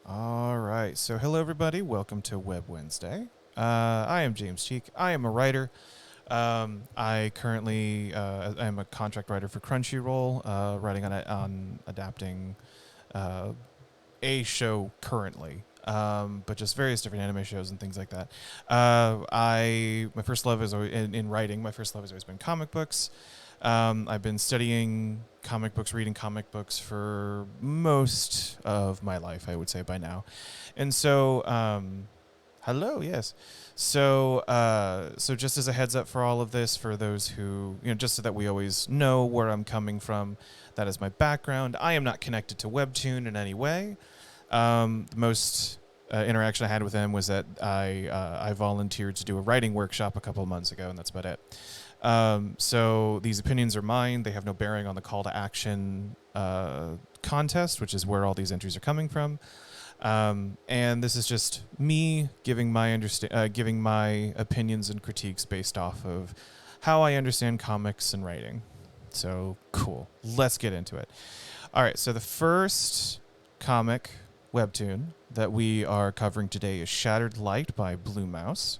All right. So, hello, everybody. Welcome to Web Wednesday. I am James Cheek. I am a writer. I currently I am a contract writer for Crunchyroll, writing on adapting uh, a show currently, but just various different anime shows and things like that. I my first love is in writing. My first love has always been comic books. I've been studying comic books, reading comic books for most of my life, I would say by now. And so, hello, yes. So just as a heads up for all of this, for those who, just so that we always know where I'm coming from, that is my background. I am not connected to Webtoon in any way. The most interaction I had with them was that I volunteered to do a writing workshop a couple of months ago, and that's about it. So these opinions are mine. They have no bearing on the call to action contest, which is where all these entries are coming from. And this is just me giving giving my opinions and critiques based off of how I understand comics and writing. So cool. Let's get into it. All right. So the first comic webtoon that we are covering today is Shattered Light by Blue Mouse.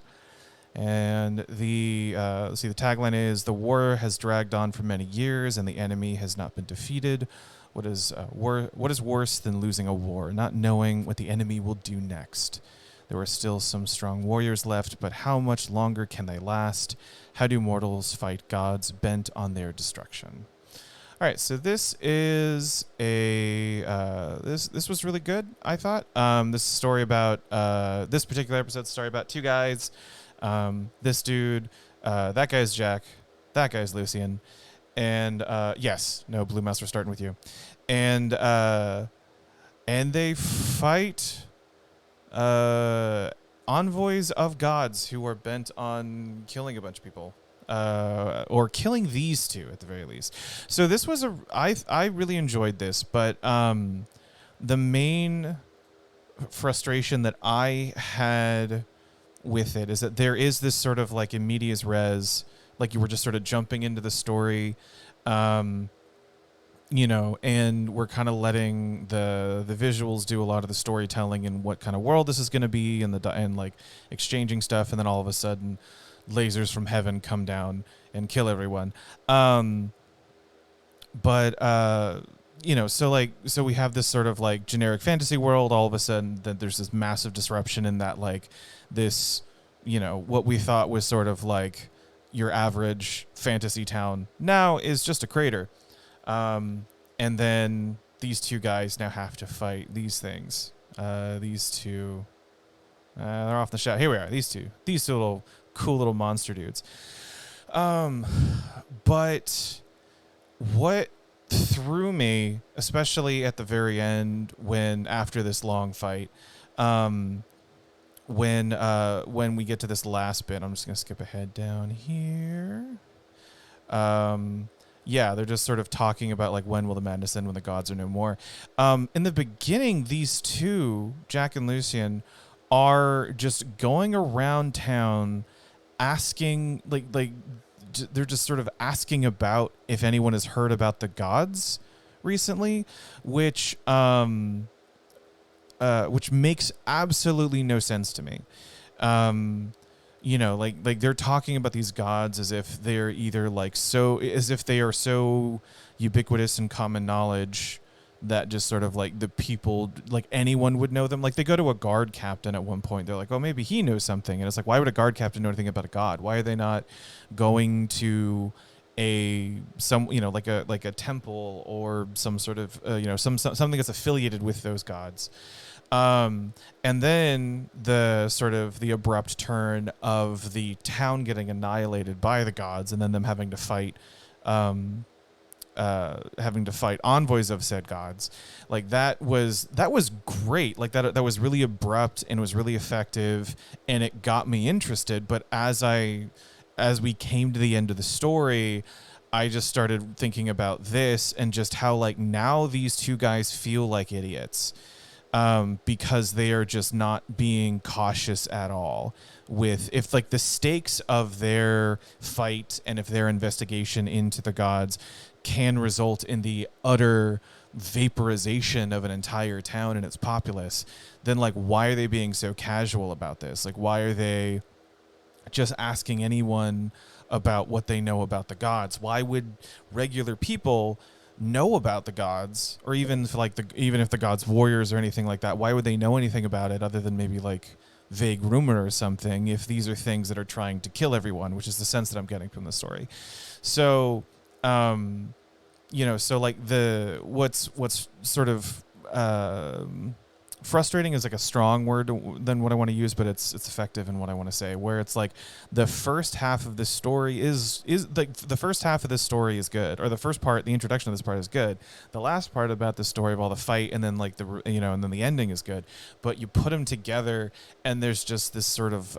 And the tagline is: "The war has dragged on for many years, and the enemy has not been defeated. What is worse than losing a war? Not knowing what the enemy will do next. There are still some strong warriors left, but how much longer can they last? How do mortals fight gods bent on their destruction?" All right, so this is this was really good, I thought. This story about this particular episode story about two guys. This dude, that guy's Jack, that guy's Lucian, and yes, no, Blue Mouse, we're starting with you, and they fight envoys of gods who are bent on killing a bunch of people, or killing these two at the very least. So this was I really enjoyed this, but the main frustration that I had with it is that there is this sort of like in medias res, like you were just sort of jumping into the story, and we're kind of letting the visuals do a lot of the storytelling and what kind of world this is going to be, and like exchanging stuff, and then all of a sudden lasers from heaven come down and kill everyone. So we have this sort of like generic fantasy world. All of a sudden, that there's this massive disruption in that, like this, what we thought was sort of like your average fantasy town now is just a crater. And then these two guys now have to fight these things. These two, they're off the shot. Here we are. These two little cool little monster dudes. But what threw me, especially at the very end, when after this long fight, when we get to this last bit, I'm just gonna skip ahead down here. They're just sort of talking about like, when will the madness end, when the gods are no more. In the beginning, these two, Jack and Lucian, are just going around town asking, they're just sort of asking about if anyone has heard about the gods recently, which makes absolutely no sense to me. Like they're talking about these gods as if they're either as if they are so ubiquitous in common knowledge that just sort of like the people, like anyone would know them. Like they go to a guard captain at one point. They're like, oh, maybe he knows something. And it's like, why would a guard captain know anything about a god? Why are they not going to a temple or some sort of something that's affiliated with those gods? And then the abrupt turn of the town getting annihilated by the gods, and then them having to fight envoys of said gods. Like that was great. Like that was really abrupt and was really effective, and it got me interested. But as we came to the end of the story, I just started thinking about this and just how like now these two guys feel like idiots, because they are just not being cautious at all with if like the stakes of their fight and if their investigation into the gods can result in the utter vaporization of an entire town and its populace, then like why are they being so casual about this? Like why are they just asking anyone about what they know about the gods? Why would regular people know about the gods, or even if the gods' warriors or anything like that? Why would they know anything about it other than maybe like vague rumor or something? If these are things that are trying to kill everyone, which is the sense that I'm getting from the story. So, so like what's sort of frustrating is like a strong word than what I want to use, but it's effective in what I want to say, where it's like the first half of this story is like the first half of this story is good, or the first part, the introduction of this part is good. The last part about the story of all the fight and then like and then the ending is good, but you put them together and there's just this sort of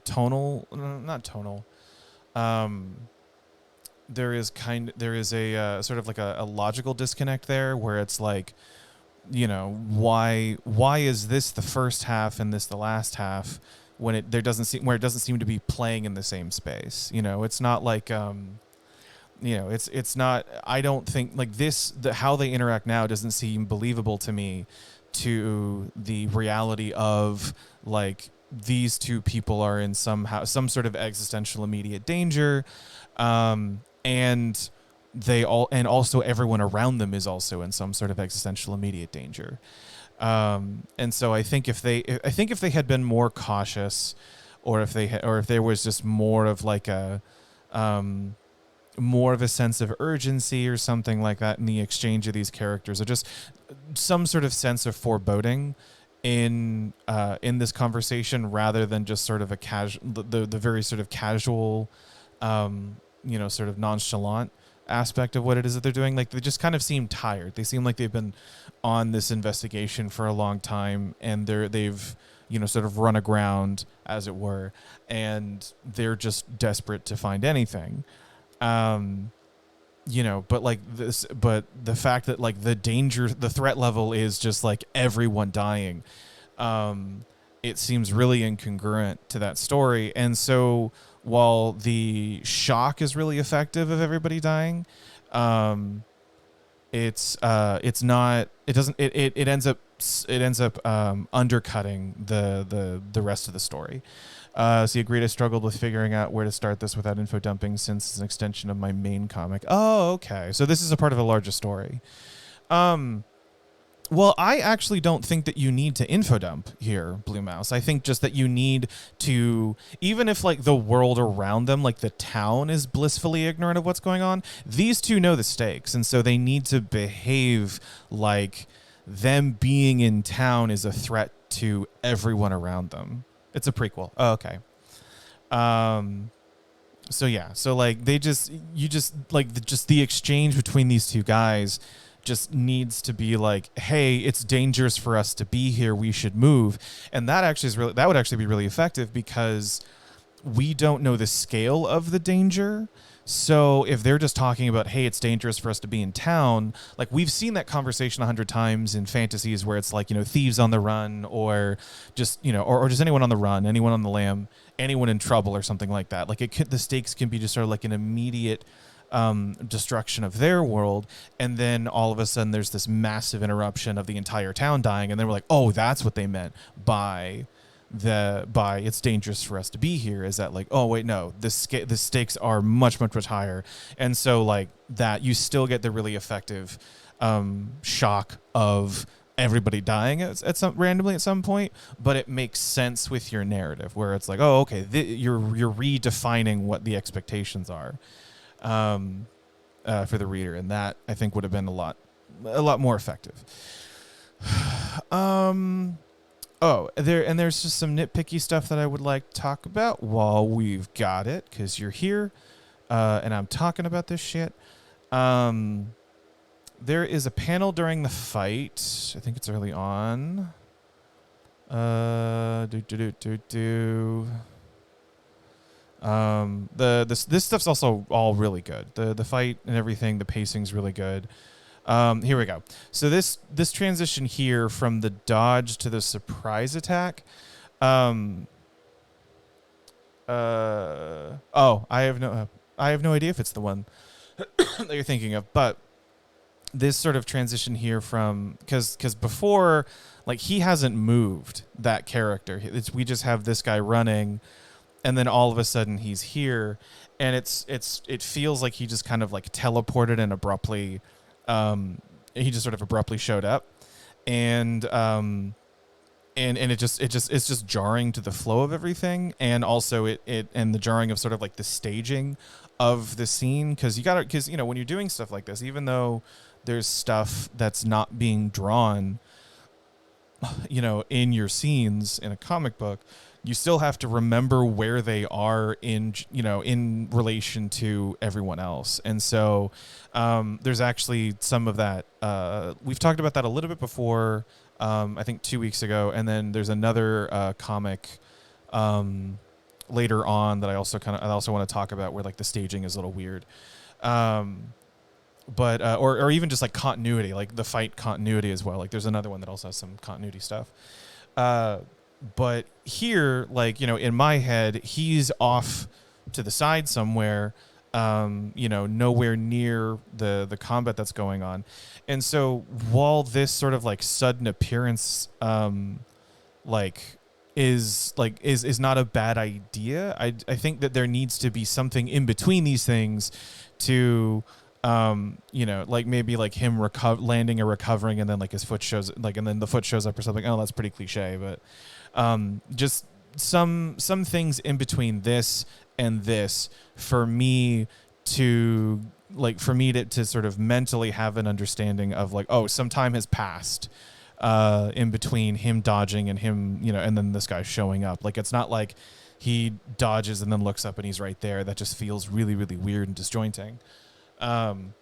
tonal, not tonal, there is a sort of like a logical disconnect there, where it's like, why is this the first half and this the last half, when it doesn't seem to be playing in the same space. It's not like it's not, I don't think like how they interact now doesn't seem believable to me, to the reality of like these two people are in some sort of existential immediate danger, and also everyone around them is also in some sort of existential immediate danger. And so I think if they had been more cautious, or if there was just more of like more of a sense of urgency or something like that in the exchange of these characters, or just some sort of sense of foreboding in this conversation, rather than just sort of the very sort of casual, sort of nonchalant aspect of what it is that they're doing. Like they just kind of seem tired. They seem like they've been on this investigation for a long time, and they've sort of run aground, as it were, and they're just desperate to find anything. But the fact that like the threat level is just like everyone dying, it seems really incongruent to that story. And so while the shock is really effective of everybody dying, it ends up undercutting the rest of the story. So you agreed I struggled with figuring out where to start this without info dumping, since it's an extension of my main comic. Oh, okay. So this is a part of a larger story. Well, I actually don't think that you need to info dump here, Blue Mouse. I think just that you need to, even if like the world around them, like the town, is blissfully ignorant of what's going on, these two know the stakes, and so they need to behave like them being in town is a threat to everyone around them. It's a prequel. Oh, okay. So yeah. So like the exchange between these two guys just needs to be like, hey, it's dangerous for us to be here, we should move. And that would actually be really effective, because we don't know the scale of the danger. So if they're just talking about, hey, it's dangerous for us to be in town, like we've seen that conversation 100 times in fantasies, where it's like, thieves on the run, or just, or just anyone on the run, anyone on the lam, anyone in trouble or something like that. Like the stakes can be just sort of like an immediate destruction of their world, and then all of a sudden there's this massive interruption of the entire town dying, and then we're like, oh, that's what they meant by it's dangerous for us to be here, is that like, oh wait, no, the stakes are much higher. And so like that, you still get the really effective shock of everybody dying randomly at some point, but it makes sense with your narrative, where it's like, oh, okay, you're redefining what the expectations are for the reader, and that I think would have been a lot more effective. There's just some nitpicky stuff that I would like to talk about while we've got it, because you're here, and I'm talking about this shit. There is a panel during the fight. I think it's early on. This stuff's also all really good. The fight and everything, the pacing's really good. Here we go. So this transition here from the dodge to the surprise attack. I have no idea if it's the one that you're thinking of. But this sort of transition here from because before, like, he hasn't moved that character. We just have this guy running, and then all of a sudden he's here, and it feels like he just kind of like teleported and abruptly, he just sort of abruptly showed up, and it's just jarring to the flow of everything, and also and the jarring of sort of like the staging of the scene, because when you're doing stuff like this, even though there's stuff that's not being drawn, in your scenes in a comic book, you still have to remember where they are in relation to everyone else. And so there's actually some of that. We've talked about that a little bit before, I think 2 weeks ago. And then there's another comic later on that I also want to talk about, where like the staging is a little weird. But or even just like continuity, like the fight continuity as well. Like there's another one that also has some continuity stuff. But here, like, in my head, he's off to the side somewhere, nowhere near the combat that's going on. And so while this sort of like sudden appearance, is not a bad idea, I think that there needs to be something in between these things to, like maybe like him landing or recovering, and then like his foot shows, like, and then the foot shows up or something. Oh, that's pretty cliche, but just some things in between this and this for me to sort of mentally have an understanding of like, oh, some time has passed in between him dodging and him, and then this guy showing up. Like, it's not like he dodges and then looks up and he's right there. That just feels really, really weird and disjointing. And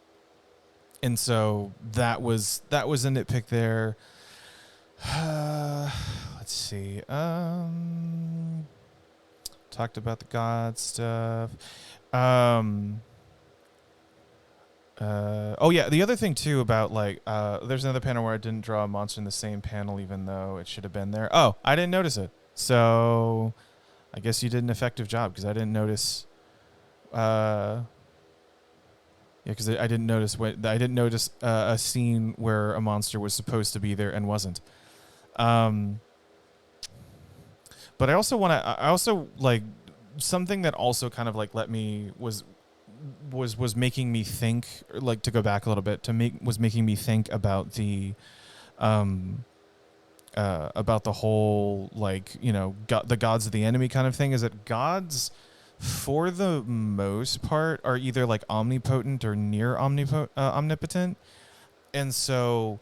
so that was a nitpick there. Let's see. Talked about the god stuff. Oh yeah, the other thing too about like there's another panel where I didn't draw a monster in the same panel, even though it should have been there. Oh, I didn't notice it. So I guess you did an effective job, because I didn't notice. Yeah, because I didn't notice a scene where a monster was supposed to be there and wasn't. But I also like something that also kind of like was making me think, like, to go back a little bit, was making me think about the whole, like, the gods of the enemy kind of thing, is that gods, for the most part, are either like omnipotent or near omnipotent. And so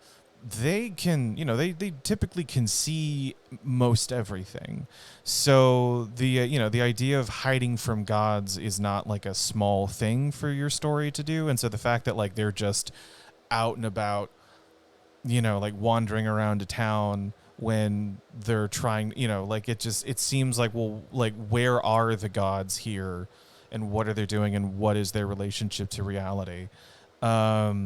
they can, they typically can see most everything. So the idea of hiding from gods is not like a small thing for your story to do. And so the fact that like they're just out and about, like wandering around a town when they're trying, like it seems like, well, like, where are the gods here, and what are they doing, and what is their relationship to reality? That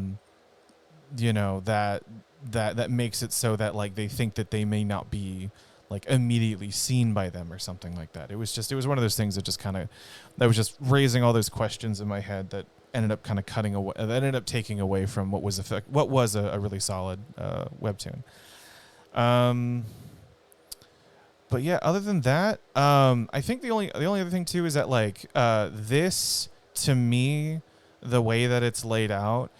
makes it so that like they think that they may not be like immediately seen by them or something like that. It was one of those things that was just raising all those questions in my head that ended up kind of taking away from what was a really solid webtoon. But yeah, other than that, I think the only other thing too is that like this, to me, the way that it's laid out,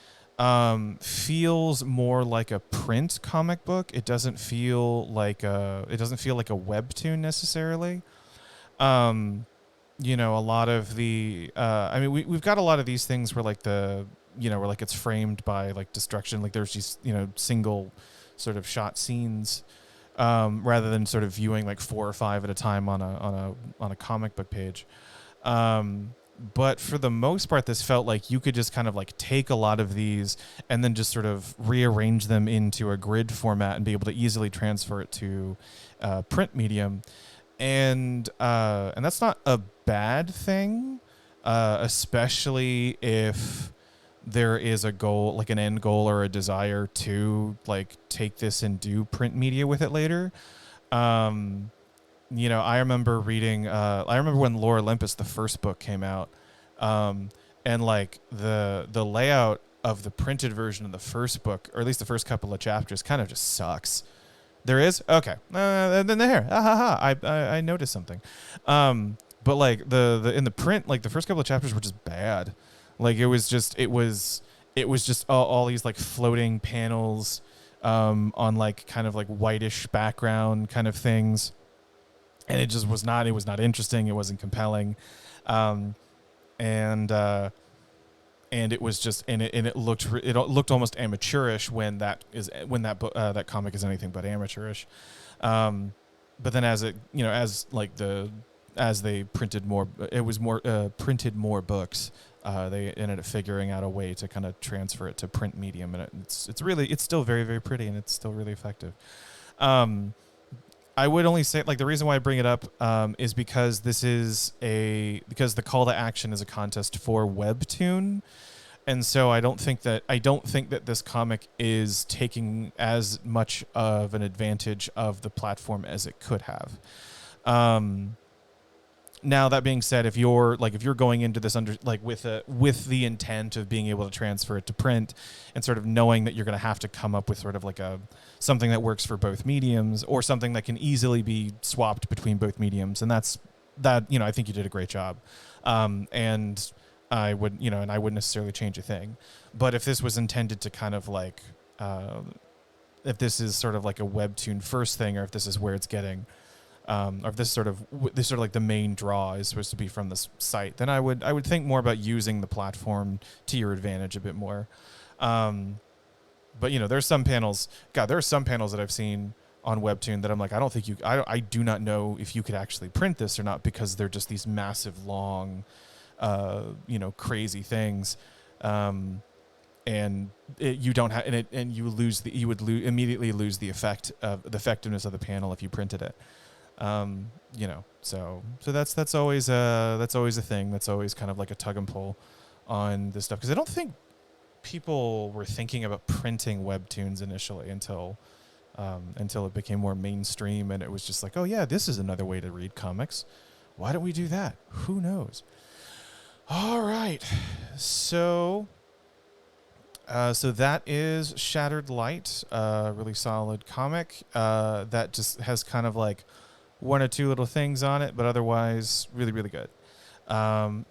feels more like a print comic book. It doesn't feel like a webtoon necessarily. A lot of the we've got a lot of these things where like where like it's framed by like destruction, like there's these single sort of shot scenes, rather than sort of viewing like 4 or 5 at a time on a comic book page. But for the most part, this felt like you could just kind of like take a lot of these and then just sort of rearrange them into a grid format and be able to easily transfer it to print medium. And that's not a bad thing, especially if there is a goal, like an end goal or a desire to like take this and do print media with it later. I remember reading, I remember when Lore Olympus, the first book, came out, and and like the layout of the printed version of the first book, or at least the first couple of chapters, kind of just sucks. There is? Okay. Then there. Ah, ha, ha. I noticed something. But like the in the print, like the first couple of chapters were just bad. Like it was just all these like floating panels on like kind of like whitish background kind of things. And it was not interesting. It wasn't compelling. And it was just it looked almost amateurish when that comic is anything but amateurish. But then as they printed printed more books, they ended up figuring out a way to kind of transfer it to print medium, and it's still very, very pretty, and it's still really effective. I would only say, like, the reason why I bring it up is because because the call to action is a contest for Webtoon, and so I don't think that this comic is taking as much of an advantage of the platform as it could have. Now that being said, if you're going into this with the intent of being able to transfer it to print, and sort of knowing that you're going to have to come up with sort of like something that works for both mediums, or something that can easily be swapped between both mediums, and I think you did a great job. And I wouldn't necessarily change a thing. But if this was intended to kind of like, if this is sort of like a Webtoon first thing, or if this is where it's getting, or if this sort of like the main draw is supposed to be from this site, then I would think more about using the platform to your advantage a bit more. But there's some panels. God, there are some panels that I've seen on Webtoon that I'm like, I do not know if you could actually print this or not, because they're just these massive, long, crazy things. And you don't have, and you would immediately lose the effectiveness of the panel if you printed it. So that's always a thing. That's always kind of like a tug and pull on this stuff, because I don't think people were thinking about printing Webtoons initially until it became more mainstream, and it was just like, oh yeah, this is another way to read comics. Why don't we do that? Who knows? All right, so that is Shattered Light, really solid comic that just has kind of like one or two little things on it, but otherwise really, really good.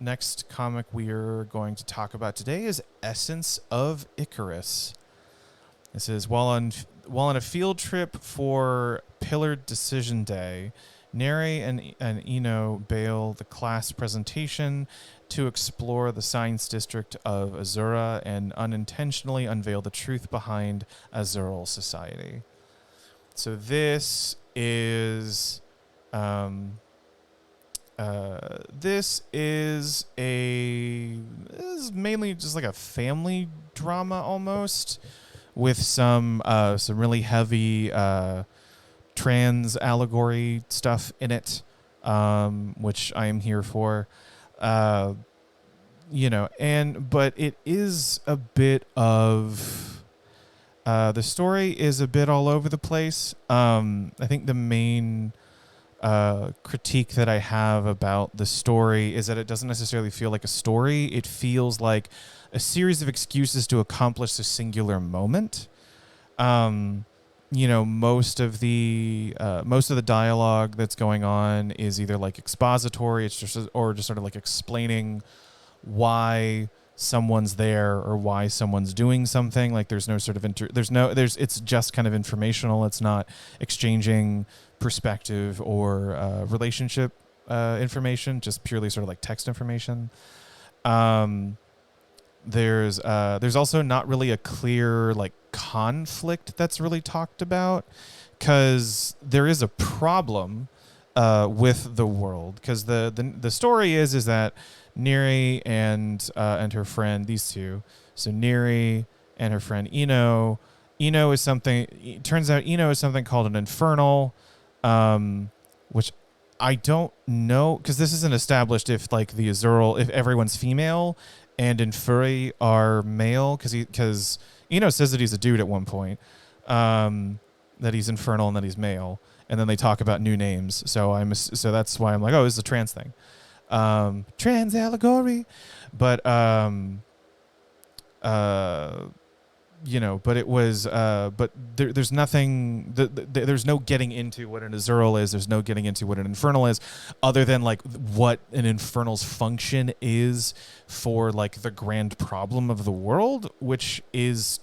Next comic we're going to talk about today is Essence of Icarus. This is while on a field trip for Pillared Decision Day, Neri and Ino bail the class presentation to explore the science district of Azura and unintentionally unveil the truth behind Azural society. So this is mainly just like a family drama almost, with some really heavy trans allegory stuff in it, which I am here for. But it is a bit of the story is a bit all over the place. I think the main critique that I have about the story is that it doesn't necessarily feel like a story. It feels like a series of excuses to accomplish a singular moment. Most of the dialogue that's going on is either like expository, it's just sort of like explaining why someone's there or why someone's doing something. Like there's no sort of it's just kind of informational. It's not exchanging perspective or relationship information, just purely sort of like text information. There's also not really a clear like conflict that's really talked about, because there is a problem with the world, because the story is that Neri and her friend, these two, so Neri and her friend Ino is something. It turns out Ino is something called an infernal, which I don't know, because this isn't established if like the Azural, if everyone's female and Infuri are male, because Ino says that he's a dude at one point, that he's infernal and that he's male, and then they talk about new names. So that's why I'm like, oh, this is a trans thing. Trans allegory, but uh but it was, but there's nothing, there's no getting into what an Azural is. There's no getting into what an Infernal is, other than like what an Infernal's function is for like the grand problem of the world, which is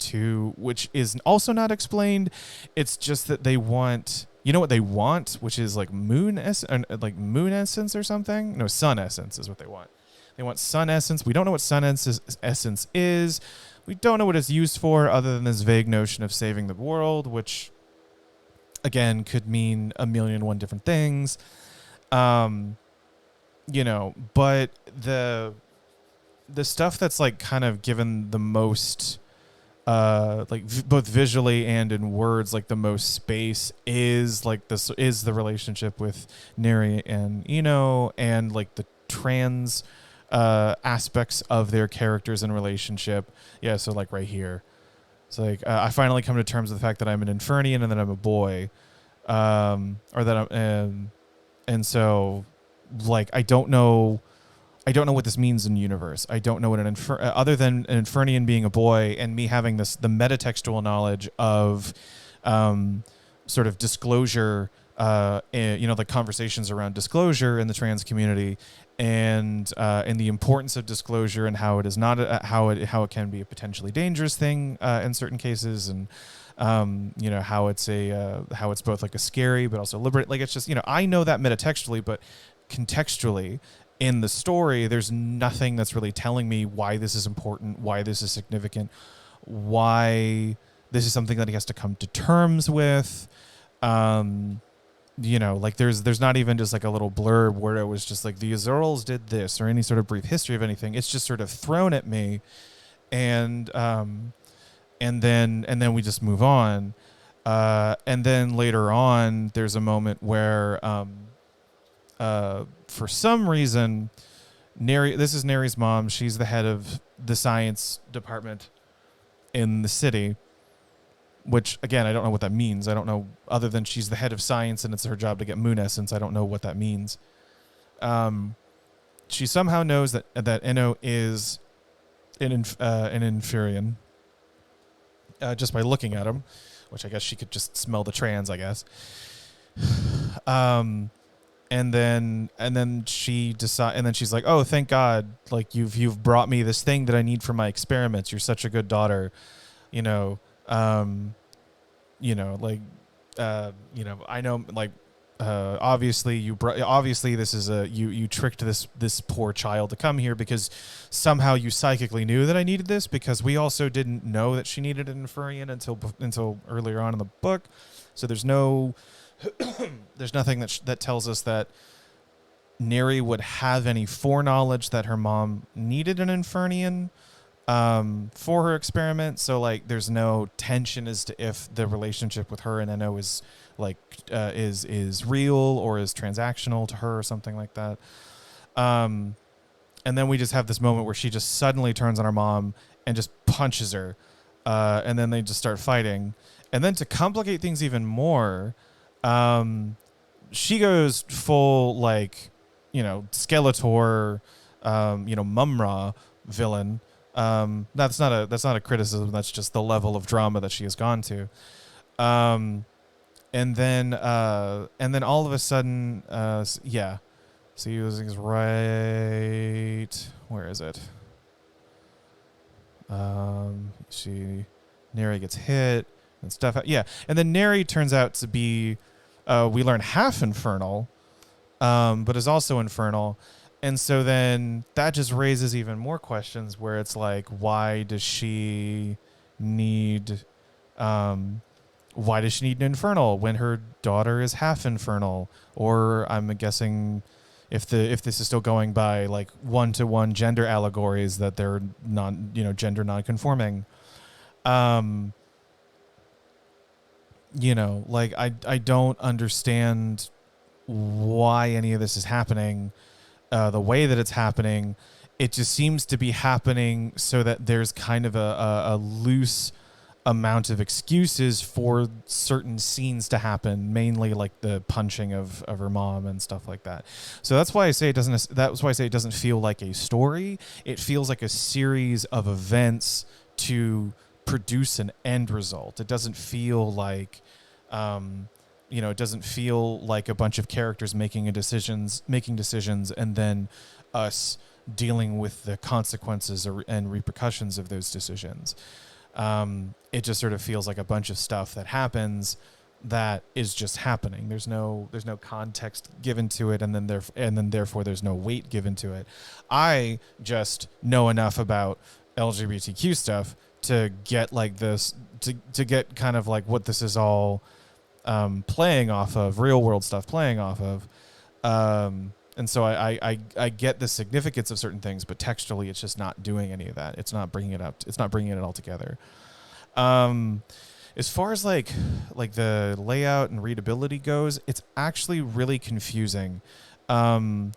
also not explained. It's just that they want, what they want, which is like moon essence or something. No, sun essence is what they want. They want sun essence. We don't know what sun essence is. We don't know what it's used for, other than this vague notion of saving the world, which, again, could mean a million and one different things. But the stuff that's like kind of given the most, both visually and in words, like the most space is like this is the relationship with Neri and Eno, and like the trans aspects of their characters and relationship. Yeah, so like right here, it's like I finally come to terms with the fact that I'm an Infernian and that I'm a boy, or that I'm, and so like I don't know what this means in universe. I don't know what an other than an Infernian being a boy and me having the metatextual knowledge of sort of disclosure, the conversations around disclosure in the trans community, and the importance of disclosure, and how it is not how it can be a potentially dangerous thing in certain cases, and how it's both like a scary but also liberate. Like, it's just, I know that metatextually, but contextually in the story, there's nothing that's really telling me why this is important, why this is significant, why this is something that he has to come to terms with. Like there's not even just like a little blurb where it was just like the Azurals did this, or any sort of brief history of anything. It's just sort of thrown at me, and then we just move on. And then later on, there's a moment where for some reason, this is Neri's mom. She's the head of the science department in the city, which, again, I don't know what that means. I don't know, other than she's the head of science and it's her job to get moon essence. I don't know what that means. She somehow knows that Eno is an Inferian, just by looking at him, which I guess she could just smell the trans, I guess. And then she's like, "Oh, thank God! Like you've brought me this thing that I need for my experiments. You're such a good daughter, I know, like, obviously this is you tricked this poor child to come here because somehow you psychically knew that I needed this, because we also didn't know that she needed an Inferian until earlier on in the book. So there's nothing that tells us that Neri would have any foreknowledge that her mom needed an Infernian for her experiment. So like there's no tension as to if the relationship with her and Eno is like is real or is transactional to her or something like that. And then we just have this moment where she just suddenly turns on her mom and just punches her, and then they just start fighting. And then to complicate things even more, she goes full like, Skeletor, Mumra villain. That's not a criticism. That's just the level of drama that she has gone to. And then all of a sudden, yeah. So he was right. Where is it? Neri gets hit and stuff. Yeah, and then Neri turns out to be, we learn, half infernal, but is also infernal. And so then that just raises even more questions where it's like, why does she need an infernal when her daughter is half infernal? Or I'm guessing if this is still going by like 1-to-1 gender allegories, that they're gender non-conforming. Like I don't understand why any of this is happening. The way that it's happening, it just seems to be happening so that there's kind of a loose amount of excuses for certain scenes to happen, mainly like the punching of her mom and stuff like that. So that's why I say it doesn't feel like a story. It feels like a series of events to produce an end result. It doesn't feel like it doesn't feel like a bunch of characters making decisions and then us dealing with the consequences and repercussions of those decisions. It just sort of feels like a bunch of stuff that happens that is just happening. There's no context given to it, and then therefore there's no weight given to it. I just know enough about LGBTQ stuff to get like this, to get kind of like what this is all playing off of, real world stuff playing off of. And so I get the significance of certain things, but textually it's just not doing any of that. It's not bringing it up. It's not bringing it all together. As far as like the layout and readability goes, it's actually really confusing. So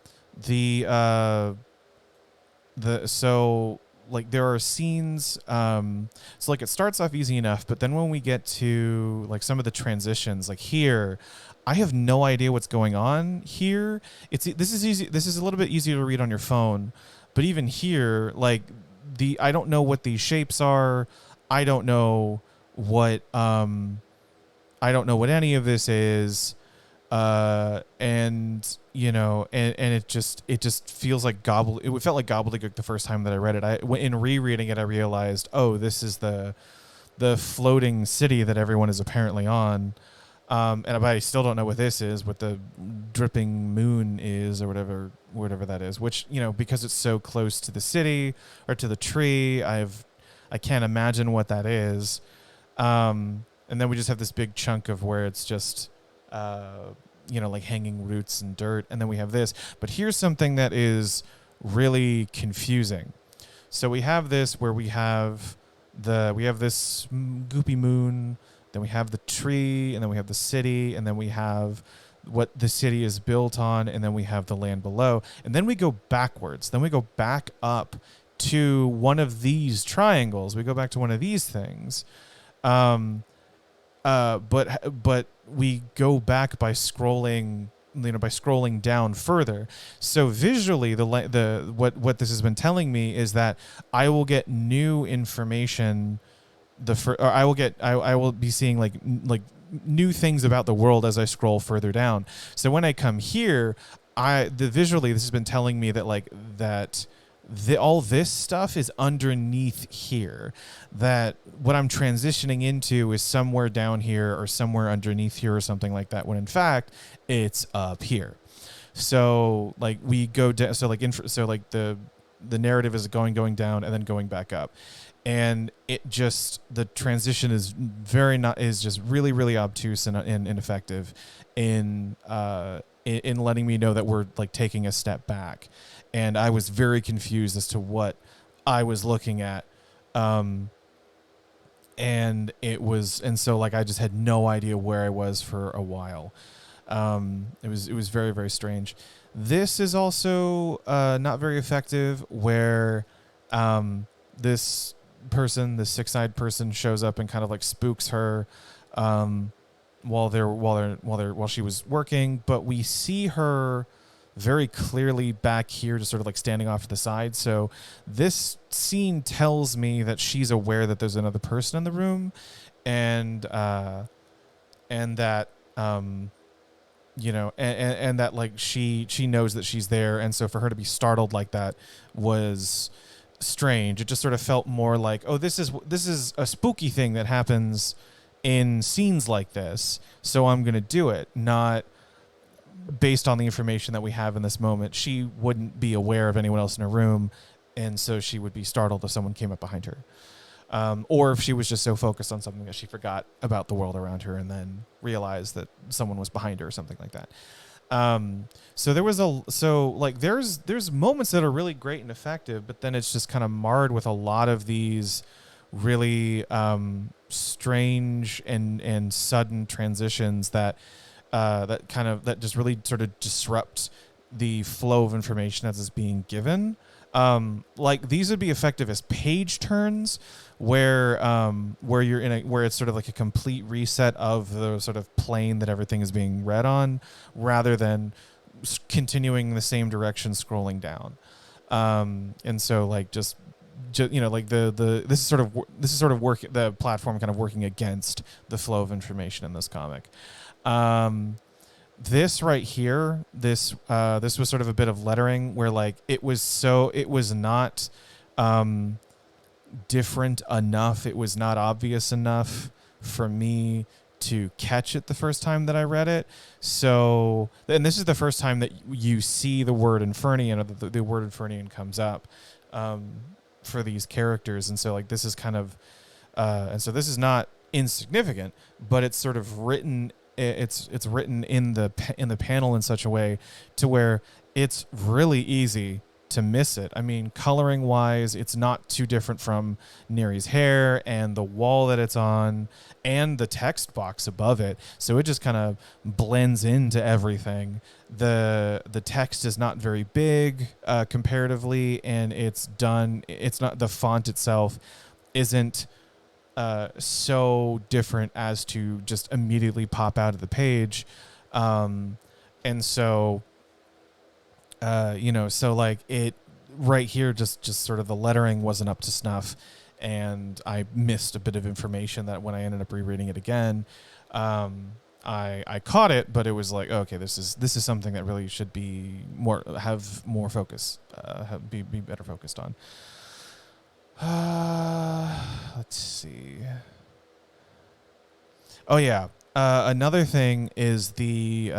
like there are scenes, so like it starts off easy enough, but then when we get to like some of the transitions, like here, I have no idea what's going on here. This is easy. This is a little bit easier to read on your phone, but even here, like I don't know what these shapes are. I don't know what any of this is. And it just feels like it felt like gobbledygook the first time that I read it. In rereading it, I realized, oh, this is the floating city that everyone is apparently on. But I still don't know what this is, what the dripping moon is, or whatever that is, which, because it's so close to the city or to the tree, I can't imagine what that is. And then we just have this big chunk of where it's just, like hanging roots and dirt. And then we have this, but here's something that is really confusing. So we have this where we have this goopy moon, then we have the tree, and then we have the city, and then we have what the city is built on, and then we have the land below. And then we go backwards. Then we go back up to one of these triangles. We go back to one of these things. But we go back by scrolling down further. So visually, what this has been telling me is that I will get new information. I will be seeing like new things about the world as I scroll further down. So when I come here, visually this has been telling me that all this stuff is underneath here, that what I'm transitioning into is somewhere down here or somewhere underneath here or something like that, when in fact it's up here. So like we go down, so like the narrative is going down and then going back up. And the transition is just really, really obtuse and ineffective in letting me know that we're like taking a step back. And I was very confused as to what I was looking at. So I just had no idea where I was for a while. It was very, very strange. This is also not very effective, where this six-eyed person shows up and kind of like spooks her while she was working, but we see her very clearly back here, just sort of like standing off to the side. So this scene tells me that she's aware that there's another person in the room, and that and that like she knows that she's there, and so for her to be startled like that was strange. It just sort of felt more like, oh, this is a spooky thing that happens in scenes like this, so I'm gonna do it, not based on the information that we have in this moment. She wouldn't be aware of anyone else in her room, and so she would be startled if someone came up behind her, or if she was just so focused on something that she forgot about the world around her and then realized that someone was behind her or something like that. So there's moments that are really great and effective, but then it's just kind of marred with a lot of these really strange and sudden transitions that just really sort of disrupt the flow of information as is being given. Like these would be effective as page turns, where you're in a where it's sort of like a complete reset of the sort of plane that everything is being read on, rather than continuing the same direction scrolling down. And so like just like this is sort of work the platform kind of working against the flow of information in this comic. This right here, this was sort of a bit of lettering where like it was not different enough, it was not obvious enough for me to catch it the first time that I read it. So, and this is the first time that you see the word Infernian, or the word Infernian comes up for these characters. And so like this is kind of and so this is not insignificant, but it's sort of written it's written in the panel in such a way to where it's really easy to miss it. I mean, coloring wise, it's not too different from Neri's hair and the wall that it's on and the text box above it. So it just kind of blends into everything. The text is not very big comparatively, and it's not, the font itself isn't so different as to just immediately pop out of the page. And so so like it right here, just sort of the lettering wasn't up to snuff, and I missed a bit of information that when I ended up rereading it again, I caught it, but it was like, okay, this is something that really should be have more focus, be better focused on. Let's see. Oh yeah, another thing is the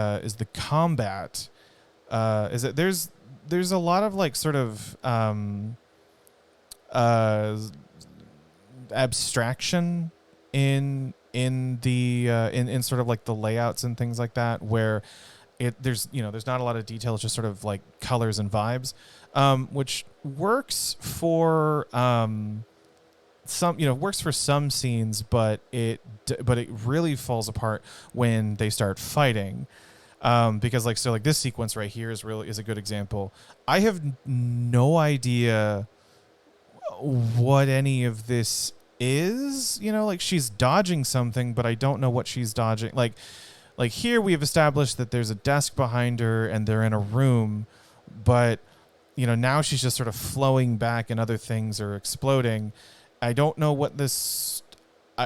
combat. Is that there's a lot of like sort of abstraction in sort of like the layouts and things like that, where there's not a lot of detail. It's just sort of like colors and vibes, which works for works for some scenes, but it really falls apart when they start fighting. Because like this sequence right here is a good example. I have no idea what any of this is. Like she's dodging something, but I don't know what she's dodging. Like here we have established that there's a desk behind her and they're in a room, but now she's just sort of flowing back and other things are exploding. I don't know what this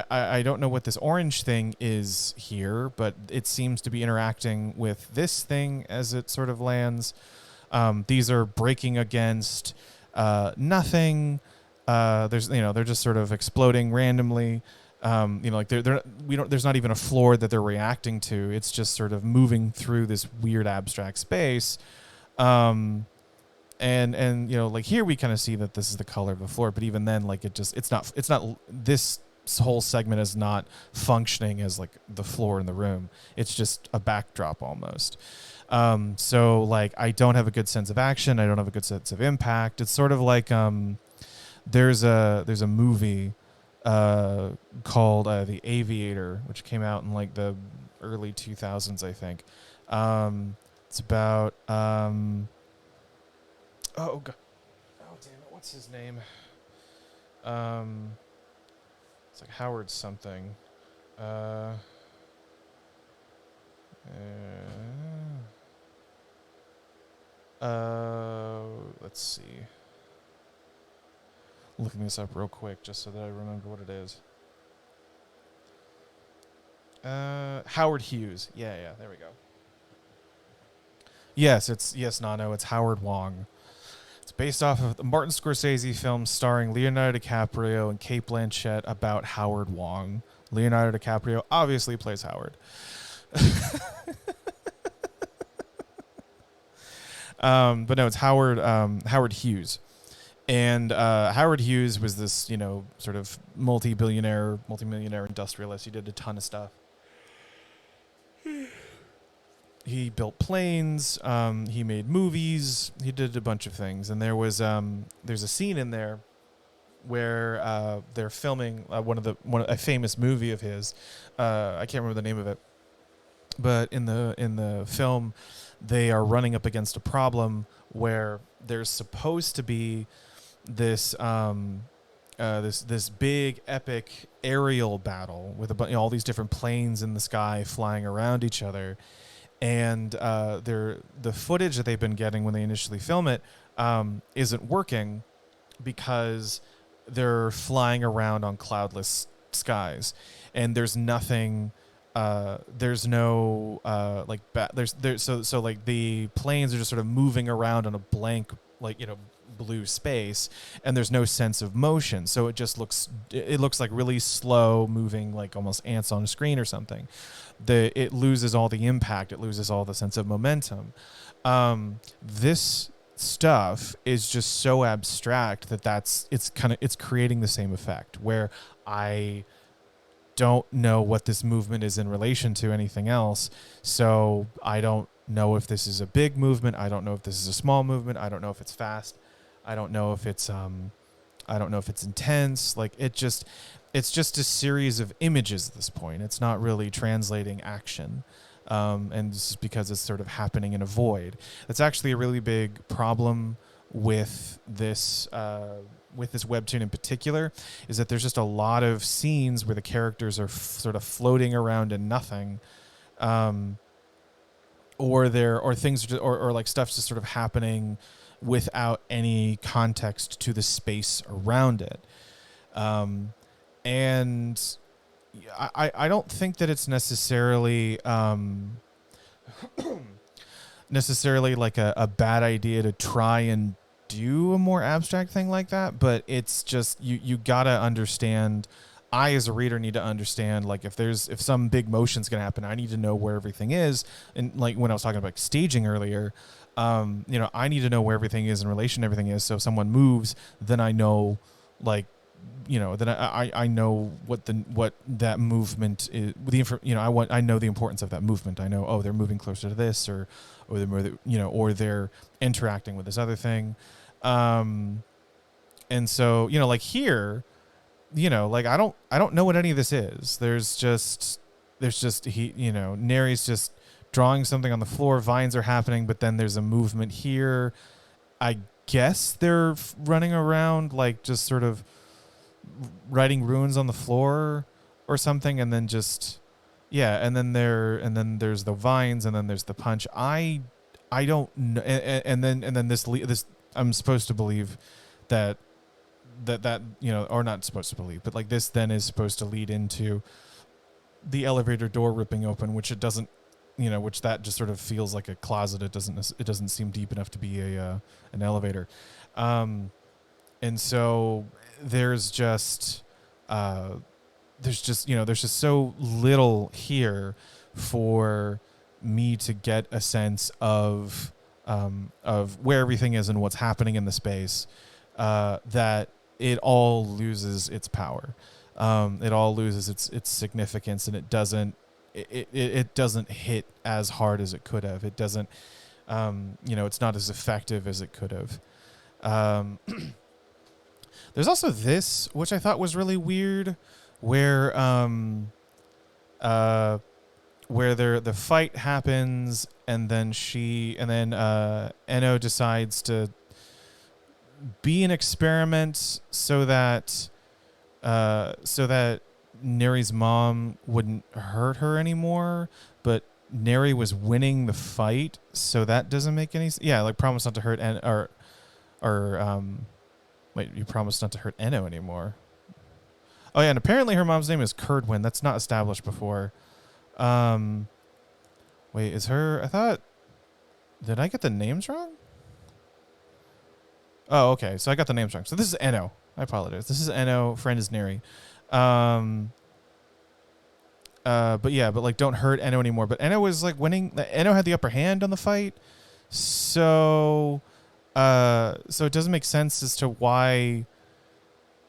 I don't know what this orange thing is here, but it seems to be interacting with this thing as it sort of lands. These are breaking against nothing. They're just sort of exploding randomly. There's not even a floor that they're reacting to. It's just sort of moving through this weird abstract space. And like here we kind of see that this is the color of the floor, but even then, like it's not this whole segment is not functioning as like the floor in the room. It's just a backdrop almost. So like I don't have a good sense of action. I don't have a good sense of impact. It's sort of like there's a movie called The Aviator, which came out in like the early 2000s, I think. It's about oh god, oh damn it, what's his name? It's like Howard something. Let's see. Looking this up real quick just so that I remember what it is. Howard Hughes. Yeah, there we go. Yes, Nano, it's Howard Wong. It's based off of the Martin Scorsese film starring Leonardo DiCaprio and Cate Blanchett about Howard Wong. Leonardo DiCaprio obviously plays Howard. But no, it's Howard Hughes. And Howard Hughes was this, sort of multimillionaire industrialist. He did a ton of stuff. He built planes. He made movies. He did a bunch of things. And there's a scene in there where they're filming a famous movie of his. I can't remember the name of it, but in the film, they are running up against a problem where there's supposed to be this this big epic aerial battle with all these different planes in the sky flying around each other, and the footage that they've been getting when they initially film it isn't working because they're flying around on cloudless skies, and there's nothing. There's no so like the planes are just sort of moving around on a blank, like, blue space, and there's no sense of motion, so it looks like really slow moving, like almost ants on a screen or something. It loses all the impact, it loses all the sense of momentum. This stuff is just so abstract it's creating the same effect, where I don't know what this movement is in relation to anything else. So I don't know if this is a big movement. I don't know if this is a small movement. I don't know if it's fast. I don't know if it's intense. Like it's just a series of images at this point. It's not really translating action. And this is because it's sort of happening in a void. That's actually a really big problem with this webtoon in particular, is that there's just a lot of scenes where the characters are sort of floating around in nothing, or like stuff's just sort of happening without any context to the space around it. And I don't think that it's necessarily like a bad idea to try and do a more abstract thing like that, but it's just you gotta understand. I, as a reader, need to understand, like, if some big motion's gonna happen, I need to know where everything is. And like when I was talking about staging earlier, I need to know where everything is in relation to everything is. So if someone moves, then I know, like, then I know what that movement is. I know the importance of that movement. I know, they're moving closer to this, or they're interacting with this other thing. And so, like here, like I don't know what any of this is. There's just Neri's just drawing something on the floor. Vines are happening, but then there's a movement here. I guess they're running around, like, just sort of writing runes on the floor or something, and then and then there's the vines, and then there's the punch. I don't know, and then this I'm supposed to believe that or not supposed to believe, but like this then is supposed to lead into the elevator door ripping open, which it doesn't, which that just sort of feels like a closet. It doesn't seem deep enough to be an elevator. And so there's just so little here for me to get a sense of where everything is and what's happening in the space, that it all loses its power. It all loses its significance, and it doesn't hit as hard as it could have. It doesn't, it's not as effective as it could have. There's also this, which I thought was really weird, where the fight happens, and then Eno decides to be an experiment so that Neri's mom wouldn't hurt her anymore, but Neri was winning the fight, so that doesn't make any sense. Yeah, like promise not to hurt wait, you promised not to hurt Eno anymore. Oh yeah, and apparently her mom's name is Curdwin. That's not established before. Wait, is her? I thought. Did I get the names wrong? Oh, okay. So I got the names wrong. So this is Eno. I apologize. This is Eno. Friend is Neri. But like don't hurt Eno anymore. But Eno was like winning. Eno had the upper hand on the fight. So it doesn't make sense as to why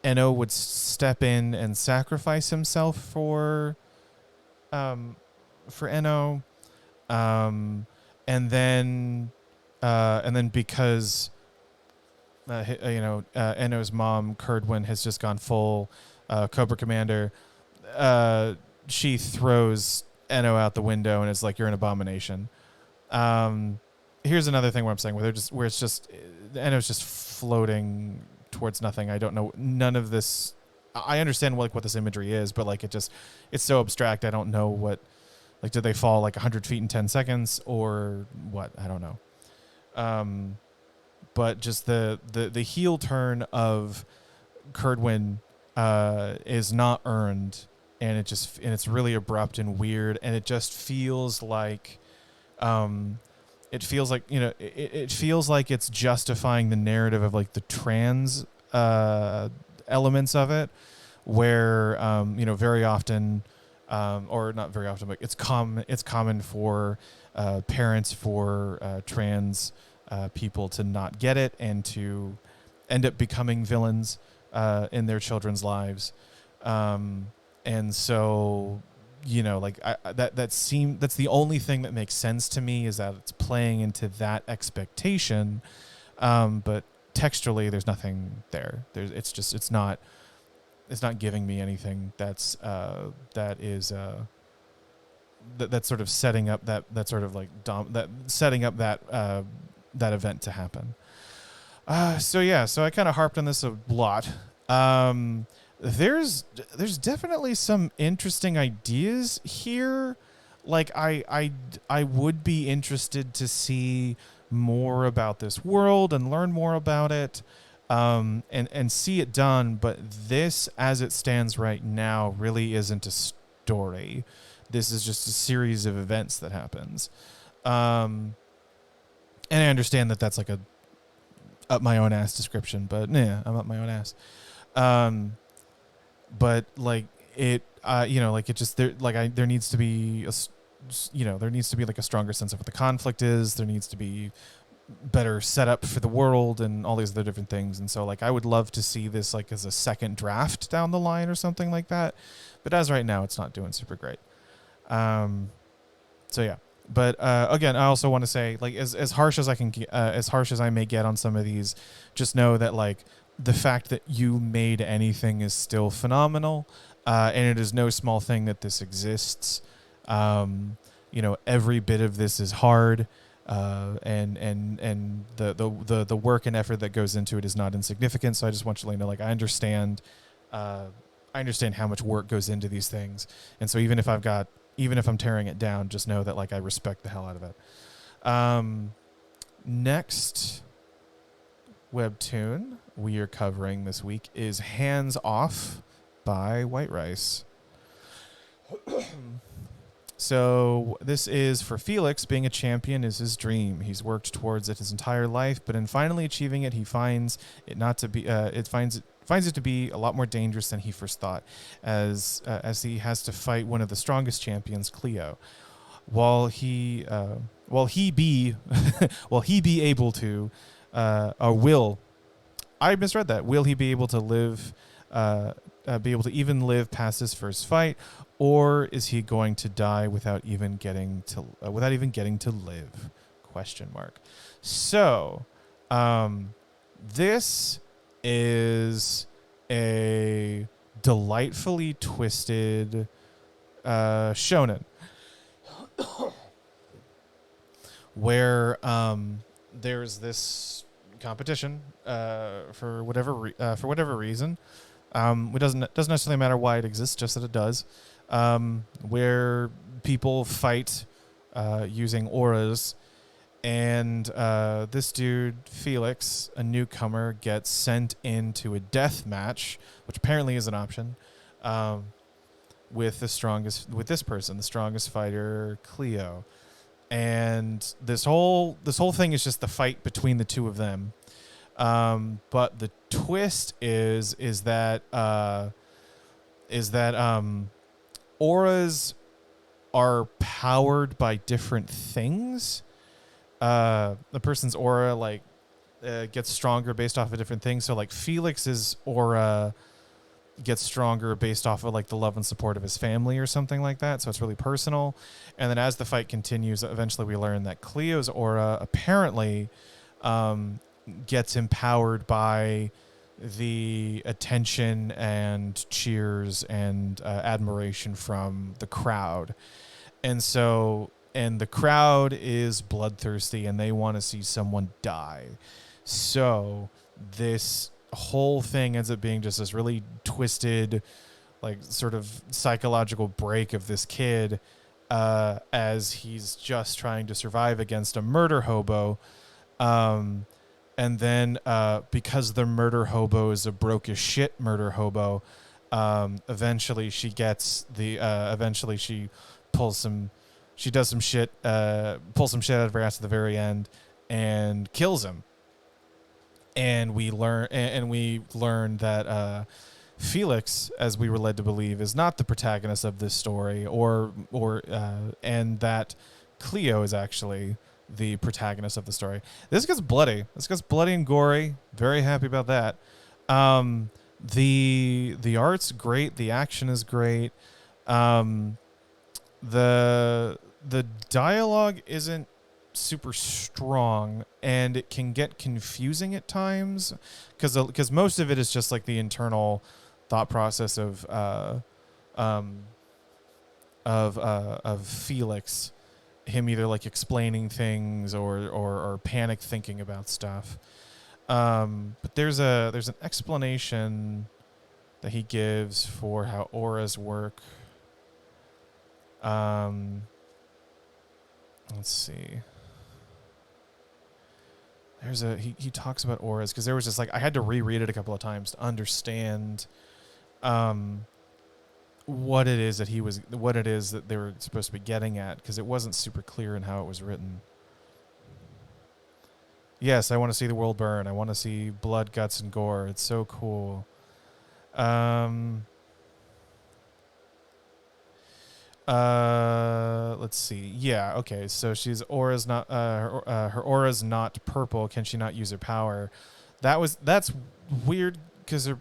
Eno would step in and sacrifice himself for Eno. And then because Eno's mom, Curdwin, has just gone full Cobra Commander, she throws Eno out the window and is like, "You're an abomination." Here's another thing where I'm saying where it's just Eno's just floating towards nothing. I don't know none of this. I understand like what this imagery is, but like it's so abstract. I don't know what, like, did they fall like 100 feet in 10 seconds or what? I don't know. But just the heel turn of Curdwin is not earned, and it's really abrupt and weird, and it just feels like it feels like, you know, it feels like it's justifying the narrative of like the trans elements of it, where you know, very often or not very often, but it's common for parents for trans people to not get it and to end up becoming villains in their children's lives, and so, you know, like that's the only thing that makes sense to me, is that it's playing into that expectation, but textually there's nothing there. It's not giving me anything that's sort of setting up that sort of like setting up that event to happen. So I kind of harped on this a lot. There's definitely some interesting ideas here. Like I would be interested to see more about this world and learn more about it, and see it done. But this, as it stands right now, really isn't a story. This is just a series of events that happens. And I understand that that's like a up my own ass description, but yeah, I'm up my own ass. But like it, you know, like it just there needs to be there needs to be like a stronger sense of what the conflict is. There needs to be better setup for the world and all these other different things. And so like I would love to see this like as a second draft down the line or something like that. But as right now, it's not doing super great. So yeah. But again, I also want to say, like, as harsh as I can, as harsh as I may get on some of these, just know that like the fact that you made anything is still phenomenal, and it is no small thing that this exists. You know, every bit of this is hard, and the work and effort that goes into it is not insignificant. So I just want you to know, like, I understand how much work goes into these things, and so even if I'm tearing it down, just know that like I respect the hell out of it. Next webtoon we are covering this week is Hands Off by Red Weiss. So this is for Felix. Being a champion is his dream. He's worked towards it his entire life, but in finally achieving it, he finds it not to be. Finds it to be a lot more dangerous than he first thought, as he has to fight one of the strongest champions, Cleo. While he be able to, or will, I misread that. Will he be able to live? Be able to even live past his first fight, or is he going to die without even getting to live? Question mark. So, this is a delightfully twisted shonen where there's this competition for whatever reason. It doesn't necessarily matter why it exists, just that it does. Where people fight using auras, and this dude Felix, a newcomer, gets sent into a death match, which apparently is an option, with the strongest fighter, Cleo, and this whole thing is just the fight between the two of them. But the twist is that auras are powered by different things. The person's aura gets stronger based off of different things. So like Felix's aura gets stronger based off of like the love and support of his family or something like that. So it's really personal. And then as the fight continues, eventually we learn that Cleo's aura apparently gets empowered by the attention and cheers and admiration from the crowd. And the crowd is bloodthirsty and they want to see someone die. So this whole thing ends up being just this really twisted, like sort of psychological break of this kid as he's just trying to survive against a murder hobo. And then because the murder hobo is a broke as shit murder hobo, eventually she gets the eventually she pulls some she does some shit pulls some shit out of her ass at the very end and kills him. And we learn that Felix, as we were led to believe, is not the protagonist of this story, and that Cleo is actually the protagonist of the story. This gets bloody. This gets bloody and gory. Very happy about that. The art's great. The action is great. The dialogue isn't super strong, and it can get confusing at times because most of it is just like the internal thought process of Felix, him either like explaining things or panic thinking about stuff. But there's an explanation that he gives for how auras work. Let's see. He talks about auras because there was just like I had to reread it a couple of times to understand what it is that they were supposed to be getting at, because it wasn't super clear in how it was written. Yes, I want to see the world burn. I want to see blood, guts, and gore. It's so cool. Let's see. Yeah, okay. So she's aura's not her aura's not purple. Can she not use her power? That's weird because her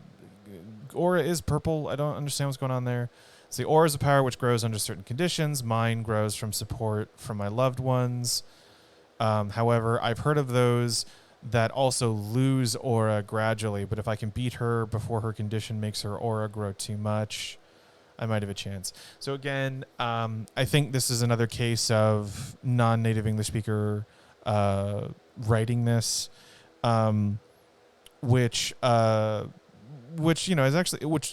aura is purple. I don't understand what's going on there. So the aura is a power which grows under certain conditions. Mine grows from support from my loved ones. However, I've heard of those that also lose aura gradually, but if I can beat her before her condition makes her aura grow too much, I might have a chance. So again, I think this is another case of non-native English speaker writing this, which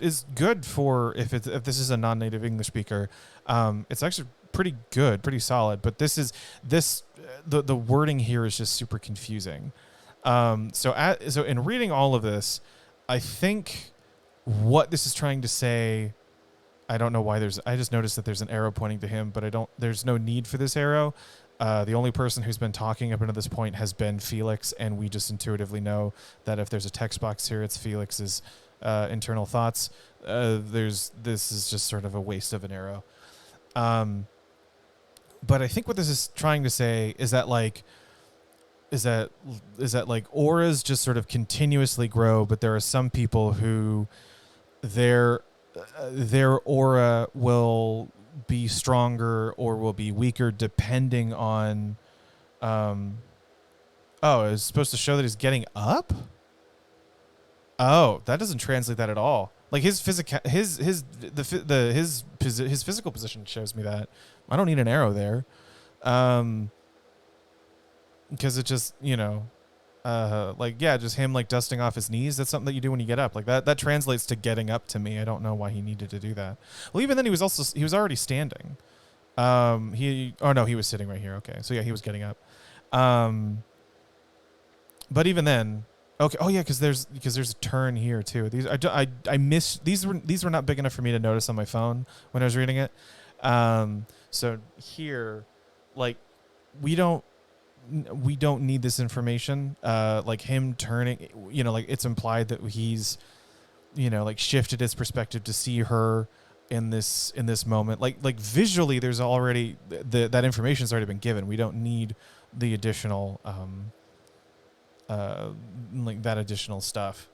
is good for if this is a non-native English speaker. It's actually pretty good, pretty solid. But the wording here is just super confusing. So in reading all of this, I think what this is trying to say. I don't know why I just noticed that there's an arrow pointing to him, but there's no need for this arrow. The only person who's been talking up until this point has been Felix, and we just intuitively know that if there's a text box here, it's Felix's internal thoughts. This is just sort of a waste of an arrow. But I think what this is trying to say is that auras just sort of continuously grow, but there are some people who their aura will be stronger or will be weaker depending on it's supposed to show that he's getting up? Oh, that doesn't translate that at all. Like his physical position shows me that. I don't need an arrow there. Because it just, just him like dusting off his knees. That's something that you do when you get up. Like that translates to getting up to me. I don't know why he needed to do that. Well, even then he was already standing. He was sitting right here. Okay. So yeah, he was getting up. But even then, okay. Oh yeah. Cause there's a turn here too. I missed, these were not big enough for me to notice on my phone when I was reading it. So here, like we don't need this information. Like him turning, like it's implied that he's, like shifted his perspective to see her in this moment. Like visually, there's already that information's already been given. We don't need the additional, like that additional stuff.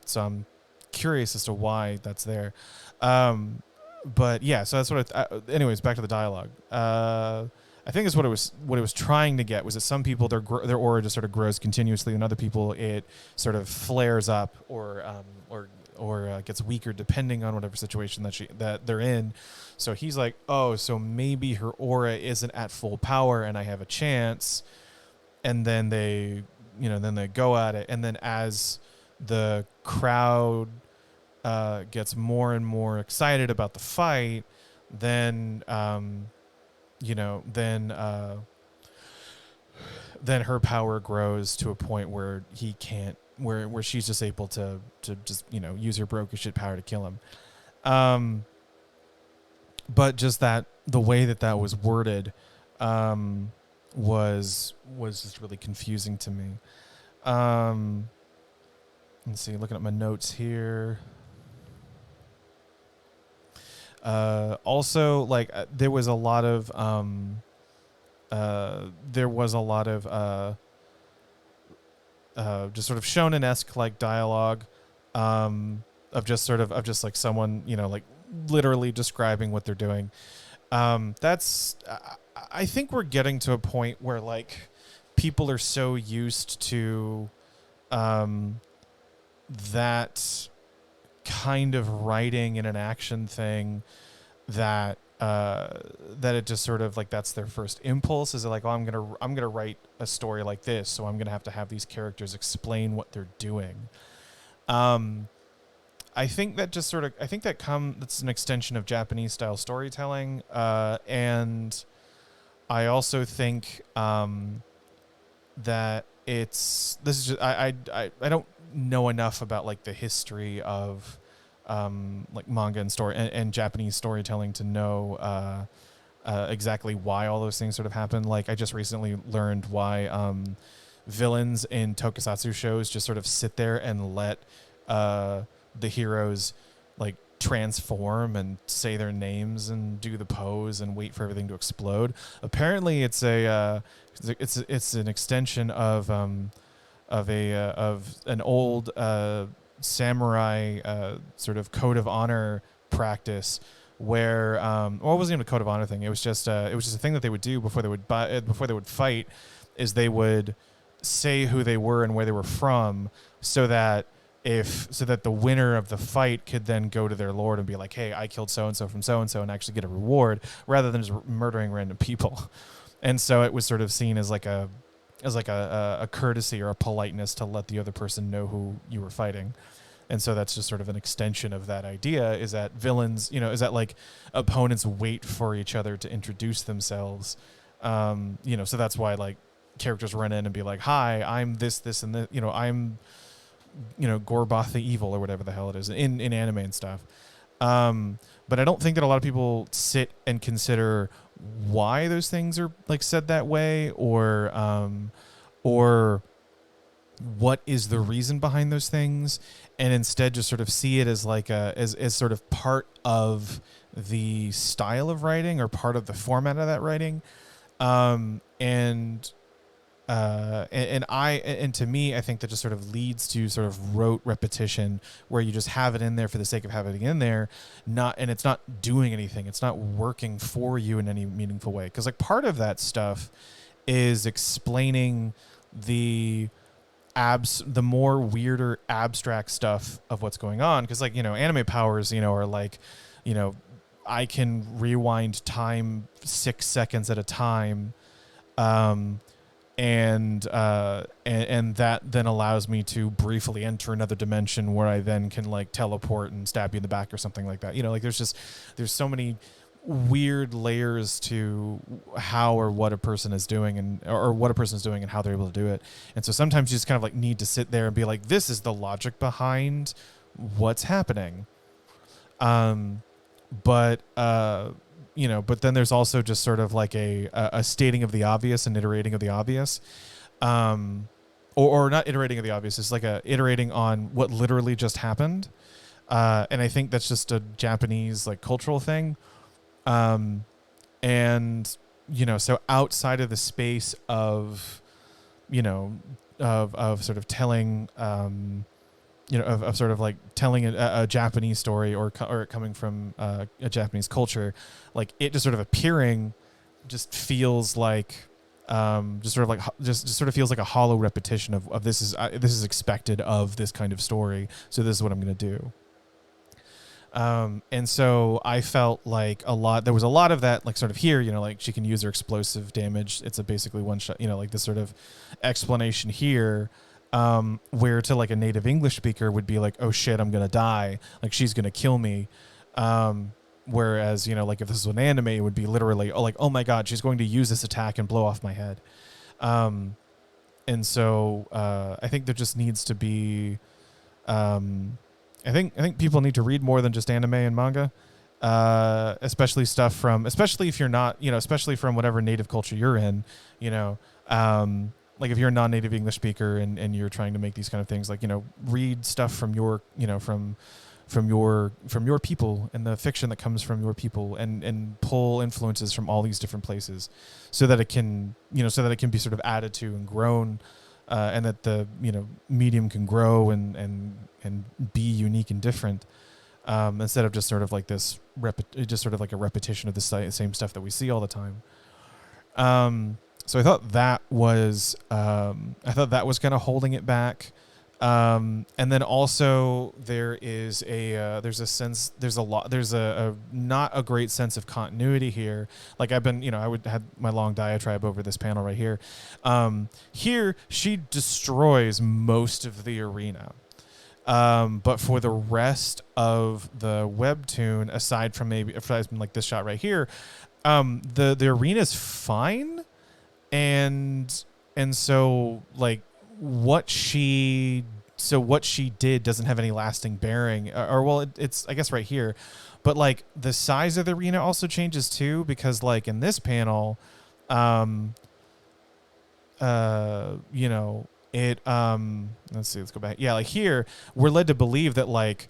So I'm curious as to why that's there. But yeah, so that's what. Anyways, back to the dialogue. I think is what it was trying to get was that some people their aura just sort of grows continuously, and other people it sort of flares up or gets weaker depending on whatever situation that they're in. So he's like, oh, so maybe her aura isn't at full power, and I have a chance. And then they go at it, and then as the crowd gets more and more excited about the fight, then you know, then her power grows to a point where he can't, where she's just able to just, you know, use her broke as shit power to kill him. But just that the way that that was worded was just really confusing to me. Let's see, looking at my notes here. Also, like there was a lot of just sort of shonen-esque like dialogue of just like someone, you know, like literally describing what they're doing. That's I think we're getting to a point where like people are so used to that kind of writing in an action thing that that it just sort of like that's their first impulse is like, oh, I'm gonna write a story like this, so I'm gonna have these characters explain what they're doing. I think that just sort of that's an extension of Japanese style storytelling, and I also think that this is just, I don't know enough about like the history of like manga and story and Japanese storytelling to know exactly why all those things sort of happen. Like I just recently learned why villains in tokusatsu shows just sort of sit there and let the heroes like transform and say their names and do the pose and wait for everything to explode. Apparently it's it's an extension of an old samurai sort of code of honor practice where well, it wasn't even a code of honor thing. It was just a thing that they would do before they would fight, is they would say who they were and where they were from, so that the winner of the fight could then go to their lord and be like, hey, I killed so and so from so and so, and actually get a reward rather than just murdering random people. And so it was sort of seen as like a courtesy or a politeness to let the other person know who you were fighting. And so that's just sort of an extension of that idea, is that villains, you know, is that like opponents wait for each other to introduce themselves. You know, so that's why like characters run in and be like, hi, I'm this, and this, you know, I'm, you know, Gorbath the Evil or whatever the hell it is in anime and stuff. But I don't think that a lot of people sit and consider why those things are like said that way, or what is the reason behind those things, and instead just sort of see it as like as sort of part of the style of writing or part of the format of that writing. And to me, I think that just sort of leads to sort of rote repetition, where you just have it in there for the sake of having it in there, and it's not doing anything. It's not working for you in any meaningful way. Because like part of that stuff is explaining the more weirder abstract stuff of what's going on. Because like, you know, anime powers, you know, are like, you know, I can rewind time 6 seconds at a time. And that then allows me to briefly enter another dimension where I then can like teleport and stab you in the back or something like that. You know, like there's so many weird layers to how or what a person is doing, or what a person is doing and how they're able to do it. And so sometimes you just kind of like need to sit there and be like, this is the logic behind what's happening. But you know, but then there's also just sort of like a stating of the obvious and iterating of the obvious, or not iterating of the obvious. It's like a iterating on what literally just happened, and I think that's just a Japanese like cultural thing, and you know, so outside of the space of, you know, of sort of telling, you know, of sort of like telling a Japanese story or coming from a Japanese culture, like it just sort of appearing just feels like just sort of feels like a hollow repetition of this is expected of this kind of story, so this is what I'm going to do. And so I felt like there was a lot of that, like sort of here, you know, like she can use her explosive damage. It's a basically one shot, you know, like this sort of explanation here. Where to like a native English speaker would be like, oh shit, I'm gonna die, like she's gonna kill me. Whereas, you know, like if this was an anime, it would be literally, oh, like, oh my god, she's going to use this attack and blow off my head. And so I think there just needs to be, I think people need to read more than just anime and manga, especially stuff from, especially if you're not, you know, especially from whatever native culture you're in, you know, like if you're a non-native English speaker and you're trying to make these kind of things, like, you know, read stuff from your, you know, from your people and the fiction that comes from your people, and pull influences from all these different places, so that it can, you know, so that it can be sort of added to and grown, and that the, you know, medium can grow and be unique and different, instead of just sort of like this just sort of like a repetition of the same stuff that we see all the time. So I thought that was kind of holding it back. And then also there's a not a great sense of continuity here. Like I've been, you know, I had my long diatribe over this panel right here. Here she destroys most of the arena. But for the rest of the webtoon, aside from like this shot right here, the arena's fine. And so like what she did doesn't have any lasting bearing, or well, it's I guess right here, but like the size of the arena also changes too, because like in this panel, you know, it let's see, let's go back. Yeah, like here we're led to believe that like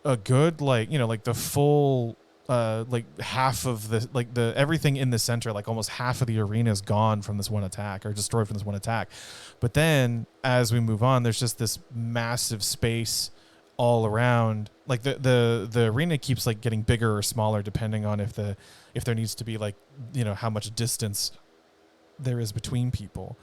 a good, like, you know, like the full like half of the everything in the center, like almost half of the arena is gone from this one attack, or destroyed from this one attack. But then as we move on, there's just this massive space all around. Like the arena keeps like getting bigger or smaller depending on if there needs to be, like, you know, how much distance there is between people.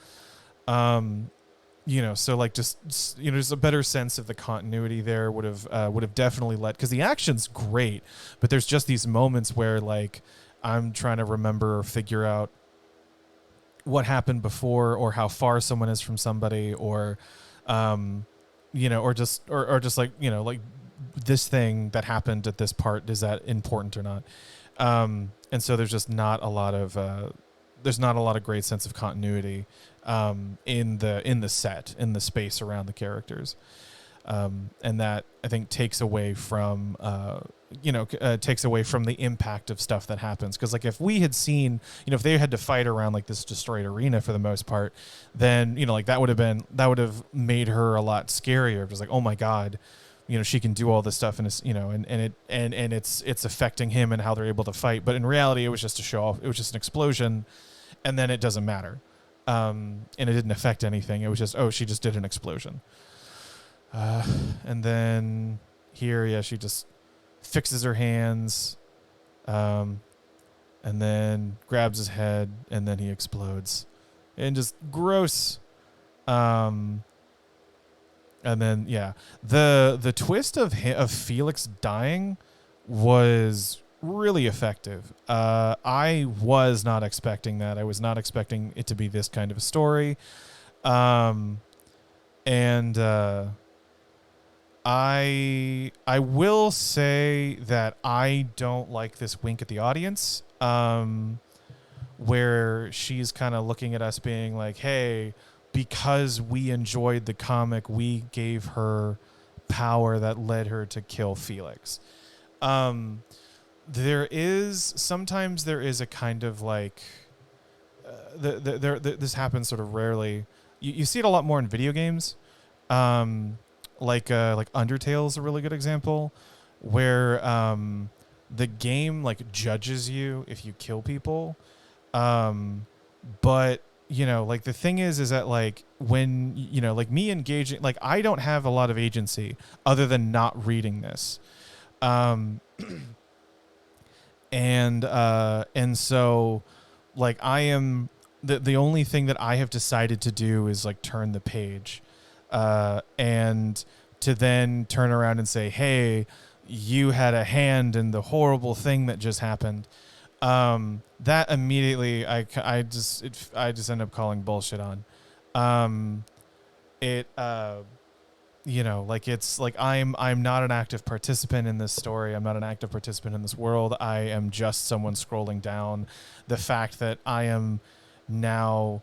You know, so like just, you know, there's a better sense of the continuity there would have definitely let, because the action's great, but there's just these moments where like I'm trying to remember or figure out what happened before, or how far someone is from somebody, or you know, or just like, you know, like this thing that happened at this part, is that important or not? And so there's just not a lot of great sense of continuity in the set, in the space around the characters, and that I think takes away from the impact of stuff that happens. Because like if we had seen, you know, if they had to fight around like this destroyed arena for the most part, then, you know, like that would have made her a lot scarier. It was like, oh my god, you know, she can do all this stuff, and it's, you know, and it's affecting him and how they're able to fight. But in reality, it was just a show off. It was just an explosion, and then it doesn't matter. And it didn't affect anything. It was just, oh, she just did an explosion. And then here, yeah, she just fixes her hands, and then grabs his head, and then he explodes, and just gross. And then yeah, the twist of Felix dying was really effective. I was not expecting that. I was not expecting it to be this kind of a story. And I will say that I don't like this wink at the audience, where she's kind of looking at us being like, hey, because we enjoyed the comic, we gave her power that led her to kill Felix. Sometimes there is a kind of like, this happens sort of rarely. You see it a lot more in video games. Like Undertale is a really good example, where the game like judges you if you kill people. But you know, like the thing is that like when, you know, like me engaging, like I don't have a lot of agency other than not reading this. And so like I am the only thing that I have decided to do is like turn the page, and to then turn around and say, hey, you had a hand in the horrible thing that just happened. That immediately I just end up calling bullshit on. it like it's like I'm not an active participant in this story. I'm not an active participant in this world. I am just someone scrolling down. The fact that I am now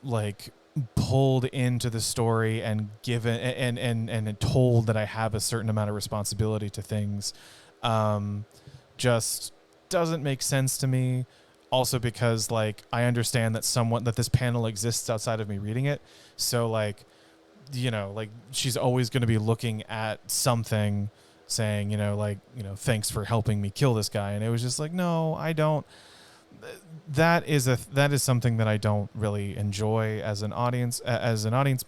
like pulled into the story and given and told that I have a certain amount of responsibility to things just doesn't make sense to me. Also because like I understand that this panel exists outside of me reading it. So like, like she's always going to be looking at something saying, thanks for helping me kill this guy. And it was just like, no, I don't. That is something that I don't really enjoy as an audience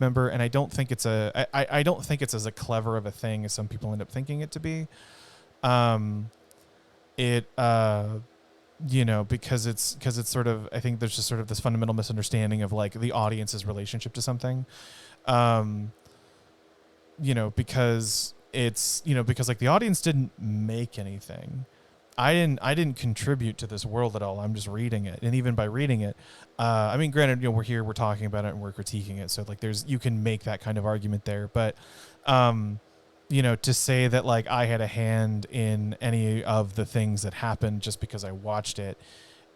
member. And I don't think it's I don't think it's as a clever of a thing as some people end up thinking it to be. Because it's sort of, I think there's just sort of this fundamental misunderstanding of like the audience's relationship to something. Because because like the audience didn't make anything. I didn't contribute to this world at all. I'm just reading it. And even by reading it, I mean, granted, we're here, we're talking about it and we're critiquing it. So like you can make that kind of argument there, but, to say that like I had a hand in any of the things that happened just because I watched it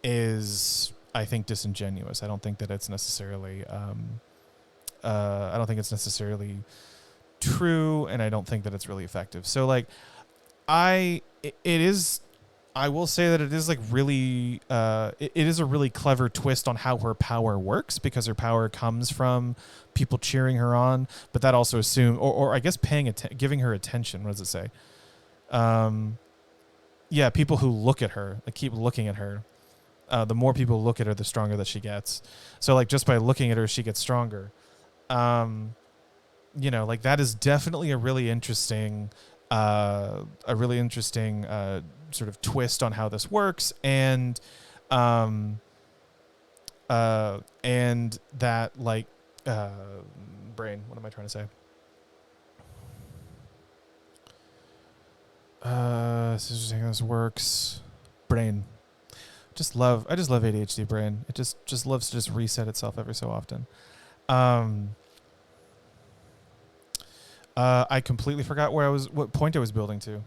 is, I think, disingenuous. I don't think that it's necessarily, I don't think it's necessarily true, and I don't think that it's really effective. So like I will say that it is like really, it is a really clever twist on how her power works, because her power comes from people cheering her on, but that also assumes, or I guess giving her attention. What does it say? Yeah, people who look at her, like keep looking at her. The more people look at her, the stronger that she gets. So like just by looking at her, she gets stronger. Like that is definitely a really interesting sort of twist on how this works, and that like brain. What am I trying to say? This is how this works. Brain. I just love ADHD brain. It just loves to just reset itself every so often. I completely forgot what point I was building to.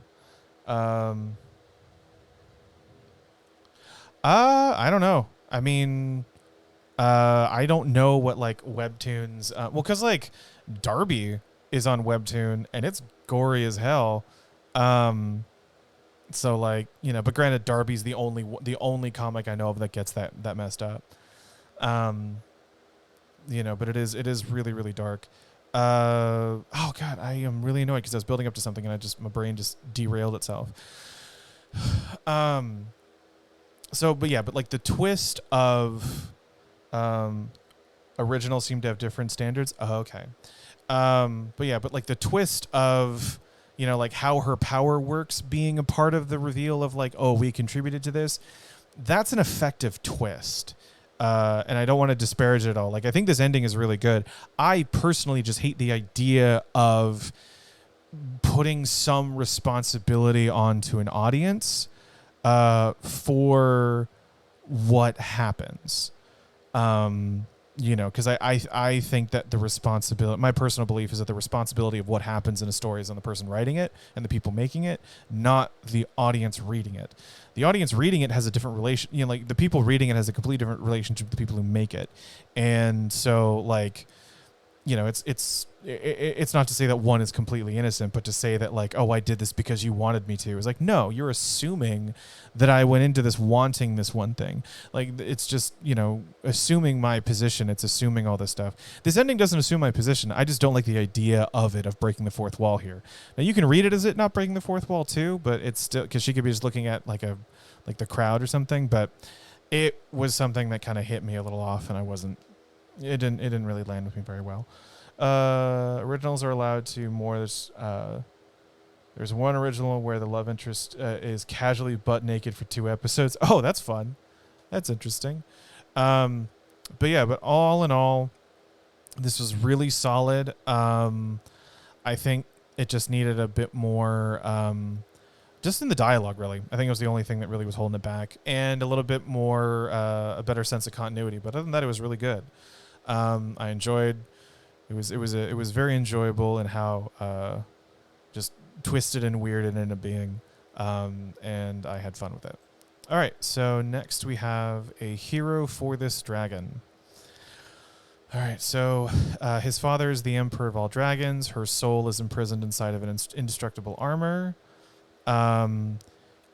I don't know. I mean, I don't know what like webtoons. Well, because like Darby is on webtoon and it's gory as hell. So like, but granted, Darby's the only comic I know of that gets that messed up. But it is really, really dark. Oh God, I am really annoyed because I was building up to something and my brain just derailed itself. But like the twist of, originals seem to have different standards. Oh, okay. But like the twist of, like how her power works being a part of the reveal of like, oh, we contributed to this. That's an effective twist. And I don't want to disparage it at all. Like, I think this ending is really good. I personally just hate the idea of putting some responsibility onto an audience for what happens. Because I think that the responsibility, my personal belief is that the responsibility of what happens in a story is on the person writing it and the people making it, not the audience reading it. The audience reading it has a different relation, like the people reading it has a completely different relationship with the people who make it. And so like, it's not to say that one is completely innocent, but to say that like, oh, I did this because you wanted me to. It's like, no, you're assuming that I went into this wanting this one thing. Like, it's just, assuming my position. It's assuming all this stuff. This ending doesn't assume my position. I just don't like the idea of it, of breaking the fourth wall here. Now you can read it as it not breaking the fourth wall too, but it's still, because she could be just looking at like the crowd or something. But it was something that kind of hit me a little off, and it didn't really land with me very well. Originals are allowed to more. There's one original where the love interest is casually butt naked for 2 episodes. Oh, that's fun. That's interesting. But all in all, this was really solid. I think it just needed a bit more, just in the dialogue, really. I think it was the only thing that really was holding it back, and a little bit more, a better sense of continuity. But other than that, it was really good. I enjoyed it was very enjoyable in how just twisted and weird it ended up being, and I had fun with it. All right, so next we have a hero for this dragon. All right, so his father is the emperor of all dragons. Her soul is imprisoned inside of an indestructible armor.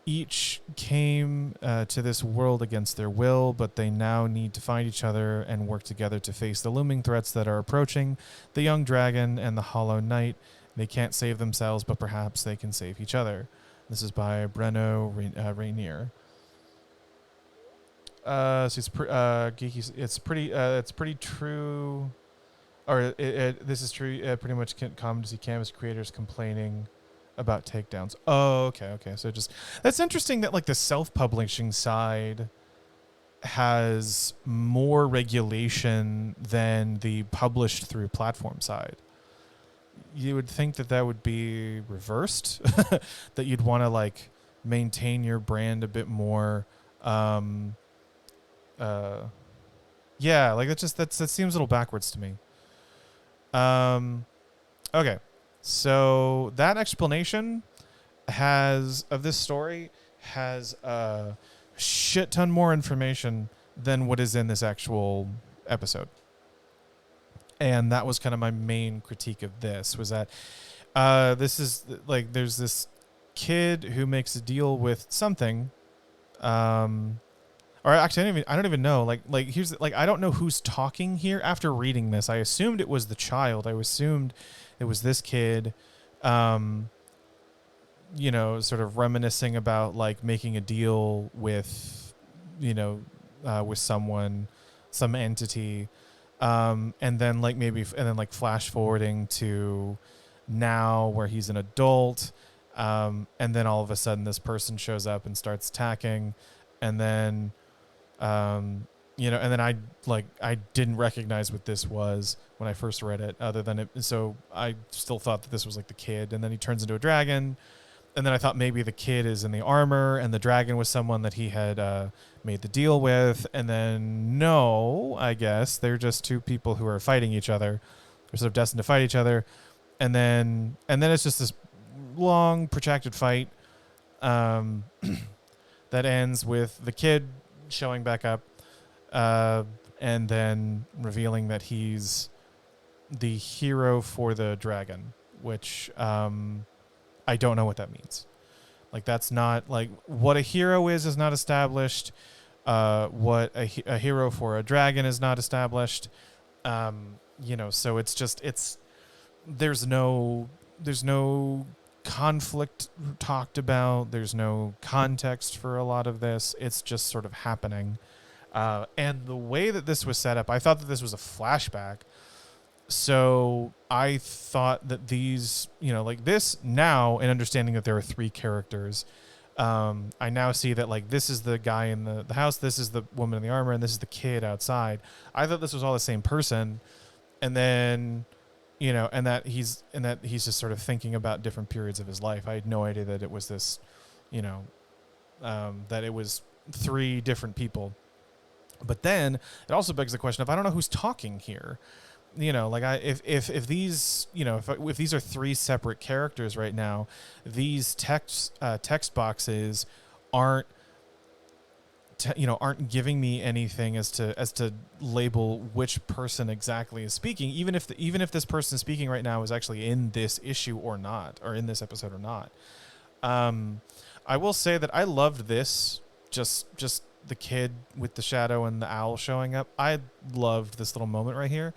Each came to this world against their will, but they now need to find each other and work together to face the looming threats that are approaching the young dragon and the Hollow Knight. They can't save themselves, but perhaps they can save each other. This is by Breno Rainier. So it's geeky. It's pretty true, or this is true. Pretty much common to see canvas creators complaining about takedowns. Oh, okay. So just that's interesting that like the self-publishing side has more regulation than the published through platform side. You would think that would be reversed, that you'd want to like maintain your brand a bit more. Yeah, like that seems a little backwards to me. Okay, so that explanation of this story has a shit ton more information than what is in this actual episode. And that was kind of my main critique of this, was that this is like there's this kid who makes a deal with something, or actually I don't even know. Like here's like I don't know who's talking here. After reading this, I assumed it was the child. I assumed it was this kid, sort of reminiscing about like making a deal with, with someone, some entity. And then flash forwarding to now where he's an adult. And then all of a sudden this person shows up and starts attacking. And then, and then I didn't recognize what this was when I first read it, other than it. So I still thought that this was like the kid, and then he turns into a dragon. And then I thought maybe the kid is in the armor and the dragon was someone that he had made the deal with. And then no, I guess they're just two people who are fighting each other. They're sort of destined to fight each other. And then it's just this long, protracted fight that ends with the kid showing back up and then revealing that he's the hero for the dragon, which... I don't know what that means. Like, that's not like what a hero is not established. What a hero for a dragon is not established. So there's no conflict talked about. There's no context for a lot of this. It's just sort of happening. And the way that this was set up, I thought that this was a flashback. So I thought that these, like this now, and understanding that there are three characters, I now see that like this is the guy in the house, this is the woman in the armor, and this is the kid outside. I thought this was all the same person, and then, and that he's just sort of thinking about different periods of his life. I had no idea that it was this, that it was three different people. But then it also begs the question of I don't know who's talking here. If these if these are three separate characters right now, these text boxes aren't giving me anything as to label which person exactly is speaking, even if this person speaking right now is actually in this issue or not, or in this episode or not. I will say that I loved this, just the kid with the shadow and the owl showing up. I loved this little moment right here.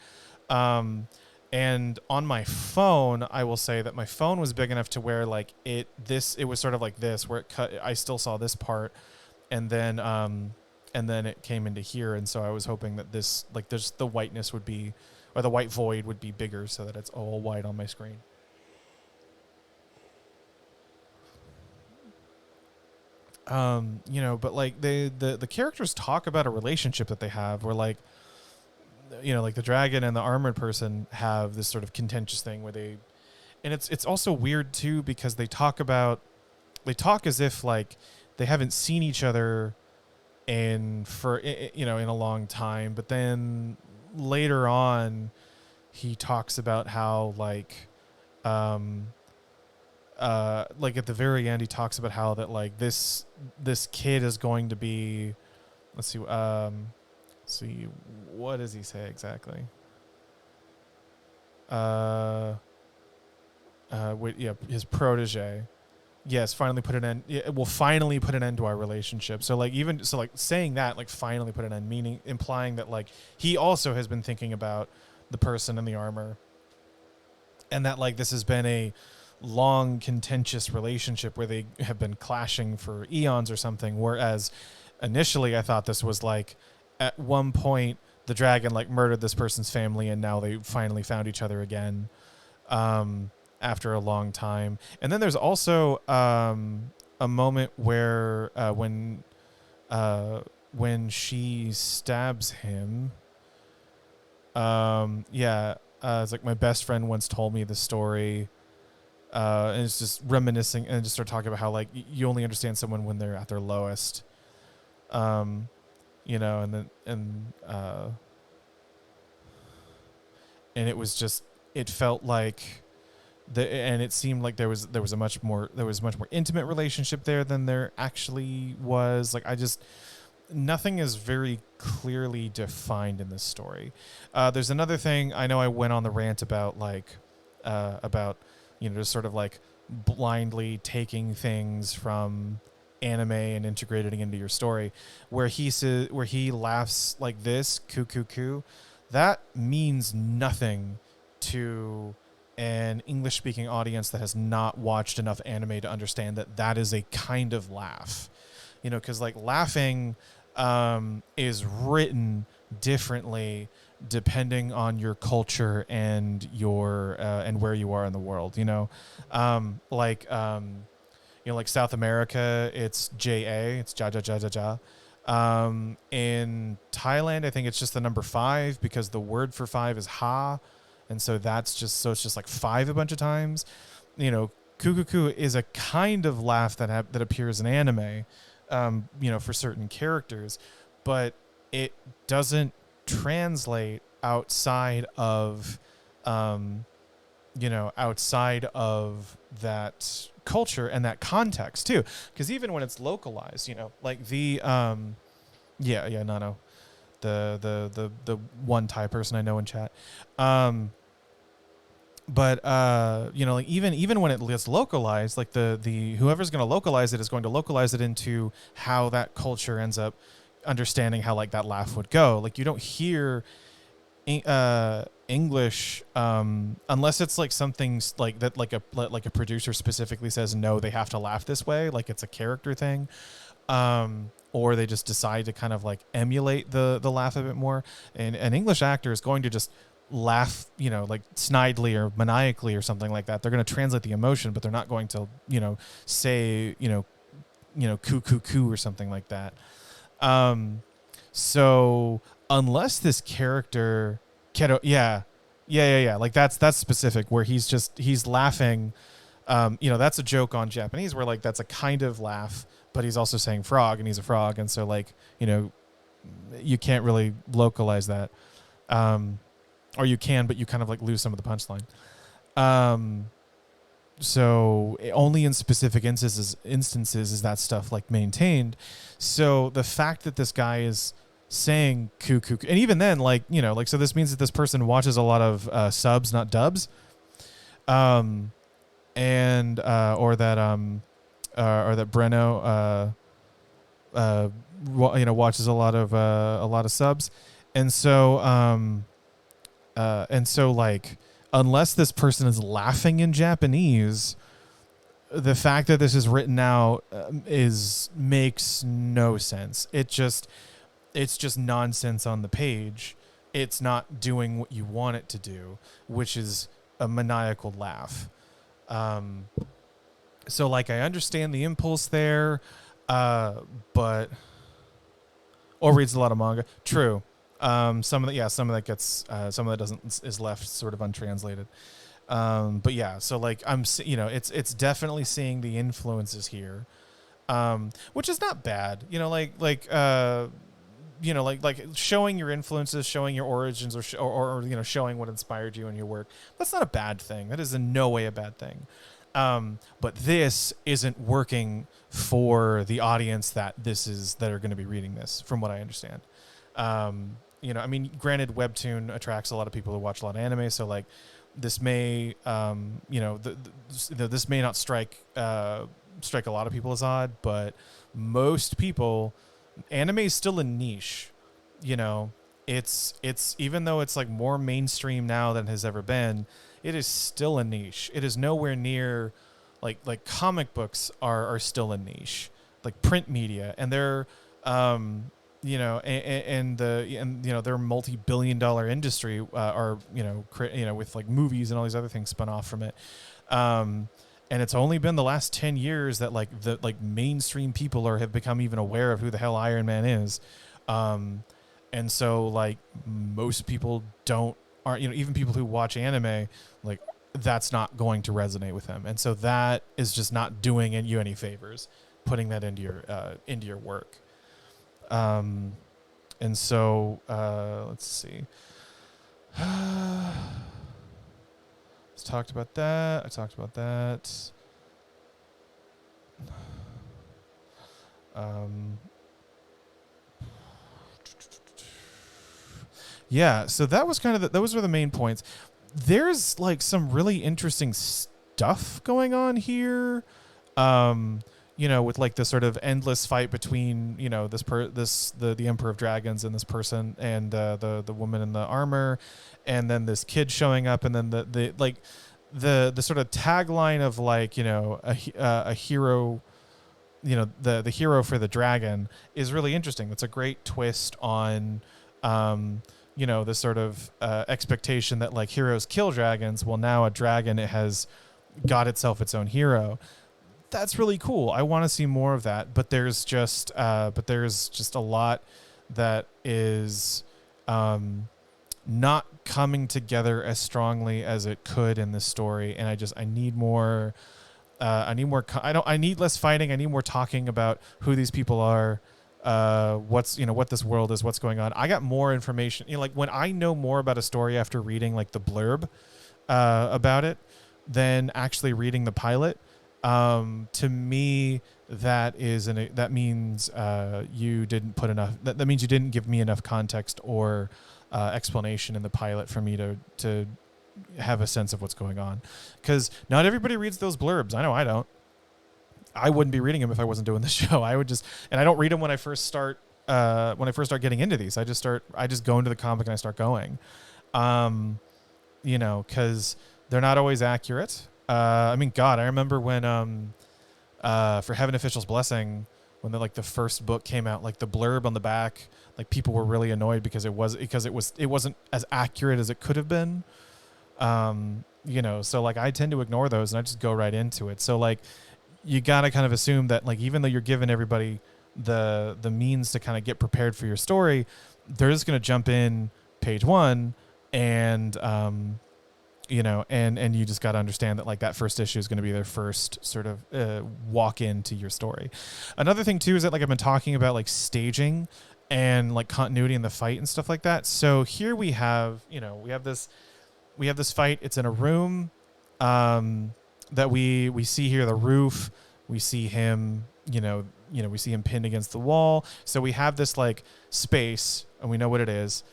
And on my phone, I will say that my phone was big enough to where like it was sort of like this, where it cut. I still saw this part, and then it came into here. And so I was hoping that this, like, there's the whiteness would be, or the white void would be bigger so that it's all white on my screen. But like the characters talk about a relationship that they have where like, like the dragon and the armored person have this sort of contentious thing where they, and it's also weird too, because they talk as if like they haven't seen each other in a long time, but then later on he talks about how like at the very end he talks about how that like this kid is going to be, let's see what does he say exactly. His protege, yes, finally put an end. It will finally put an end to our relationship. So like saying that, like, finally put an end, meaning implying that like he also has been thinking about the person in the armor, and that like this has been a long contentious relationship where they have been clashing for eons or something. Whereas initially I thought this was like at one point the dragon like murdered this person's family and now they finally found each other again. After a long time. And then there's also a moment where when she stabs him, it's like my best friend once told me the story, and it's just reminiscing and just start talking about how like you only understand someone when they're at their lowest, and it was just, it felt like and it seemed like there was a much more intimate relationship there than there actually was. Like nothing is very clearly defined in this story. There's another thing. I know I went on the rant about just sort of like blindly taking things from anime and integrating it into your story, where he laughs like this, coo coo coo. That means nothing to an English-speaking audience that has not watched enough anime to understand that is a kind of laugh, because like laughing is written differently depending on your culture and your and where you are in the world. Like South America, it's J-A, it's ja ja ja ja ja. In Thailand, I think it's just the number 5 because the word for 5 is ha. And so it's just like 5 a bunch of times. Kukuku is a kind of laugh that appears in anime, for certain characters, but it doesn't translate outside of that culture and that context too. Because even when it's localized, like the the one Thai person I know in chat. Like even when it gets localized, like the whoever's going to localize it is going to localize it into how that culture ends up understanding how like that laugh would go. Like you don't hear English unless it's like something like that, like a producer specifically says no, they have to laugh this way, like it's a character thing. Or they just decide to kind of like emulate the laugh a bit more. And an English actor is going to just laugh, like snidely or maniacally or something like that. They're going to translate the emotion, but they're not going to, say, coo coo coo or something like that. So unless this character, like that's specific where he's laughing. That's a joke on Japanese where like that's a kind of laugh, but he's also saying frog and he's a frog. And so like, you can't really localize that. Or you can, but you kind of like lose some of the punchline. So only in specific instances is that stuff like maintained. So the fact that this guy is saying coo coo, and even then, like, so this means that this person watches a lot of subs, not dubs. Or that Breno watches a lot of subs. And so like unless this person is laughing in Japanese, the fact that this is written out makes no sense. It's just nonsense on the page. It's not doing what you want it to do, which is a maniacal laugh. So like I understand the impulse there, but or reads a lot of manga. True. Some of that gets some of that is left sort of untranslated. But yeah, so like it's definitely seeing the influences here, which is not bad. like showing your influences, showing your origins, or showing what inspired you in your work. That's not a bad thing. That is in no way a bad thing. But this isn't working for the audience that are going to be reading this, from what I understand. I mean, granted, Webtoon attracts a lot of people who watch a lot of anime, so like this may, this may not strike a lot of people as odd, but most people, anime is still a niche. It's even though it's like more mainstream now than it has ever been, it is still a niche. It is nowhere near like comic books are still a niche, like print media, and they're their multi-billion-dollar industry with like movies and all these other things spun off from it. And it's only been the last 10 years that like mainstream people have become even aware of who the hell Iron Man is. And so like most people aren't, even people who watch anime, like that's not going to resonate with them. And so that is just not doing you any favors, putting that into your work. And so, let's see. Talked about that. I talked about that. Yeah, so that was kind of those were the main points. There's like some really interesting stuff going on here. With like this sort of endless fight between, the Emperor of Dragons and this person and the woman in the armor, and then this kid showing up, and then the sort of tagline of like, a hero, the hero for the dragon is really interesting. That's a great twist on, the sort of expectation that like heroes kill dragons. Well, now a dragon, it has got itself its own hero. That's really cool. I want to see more of that, but there's just a lot that is not coming together as strongly as it could in this story, and I need more. I need less fighting. I need more talking about who these people are, what this world is, what's going on. I got more information. Like when I know more about a story after reading like the blurb about it than actually reading the pilot. To me, that means you didn't put enough. That means you didn't give me enough context or explanation in the pilot for me to have a sense of what's going on. Because not everybody reads those blurbs. I know I don't. I wouldn't be reading them if I wasn't doing the show. I would and I don't read them when I first start. When I first start getting into these, I just go into the comic and I start going. Because they're not always accurate. I mean, God, I remember when for Heaven Official's Blessing, when the first book came out, like the blurb on the back, like people were really annoyed because it wasn't as accurate as it could have been. So like I tend to ignore those and I just go right into it. So like you gotta kind of assume that like even though you're giving everybody the means to kind of get prepared for your story, they're just gonna jump in page one and and you just got to understand that like that first issue is going to be their first sort of walk into your story. Another thing too is that like I've been talking about like staging and like continuity in the fight and stuff like that. So here we have this fight. It's in a room that we see here, the roof. We see him, we see him pinned against the wall. So we have this like space and we know what it is.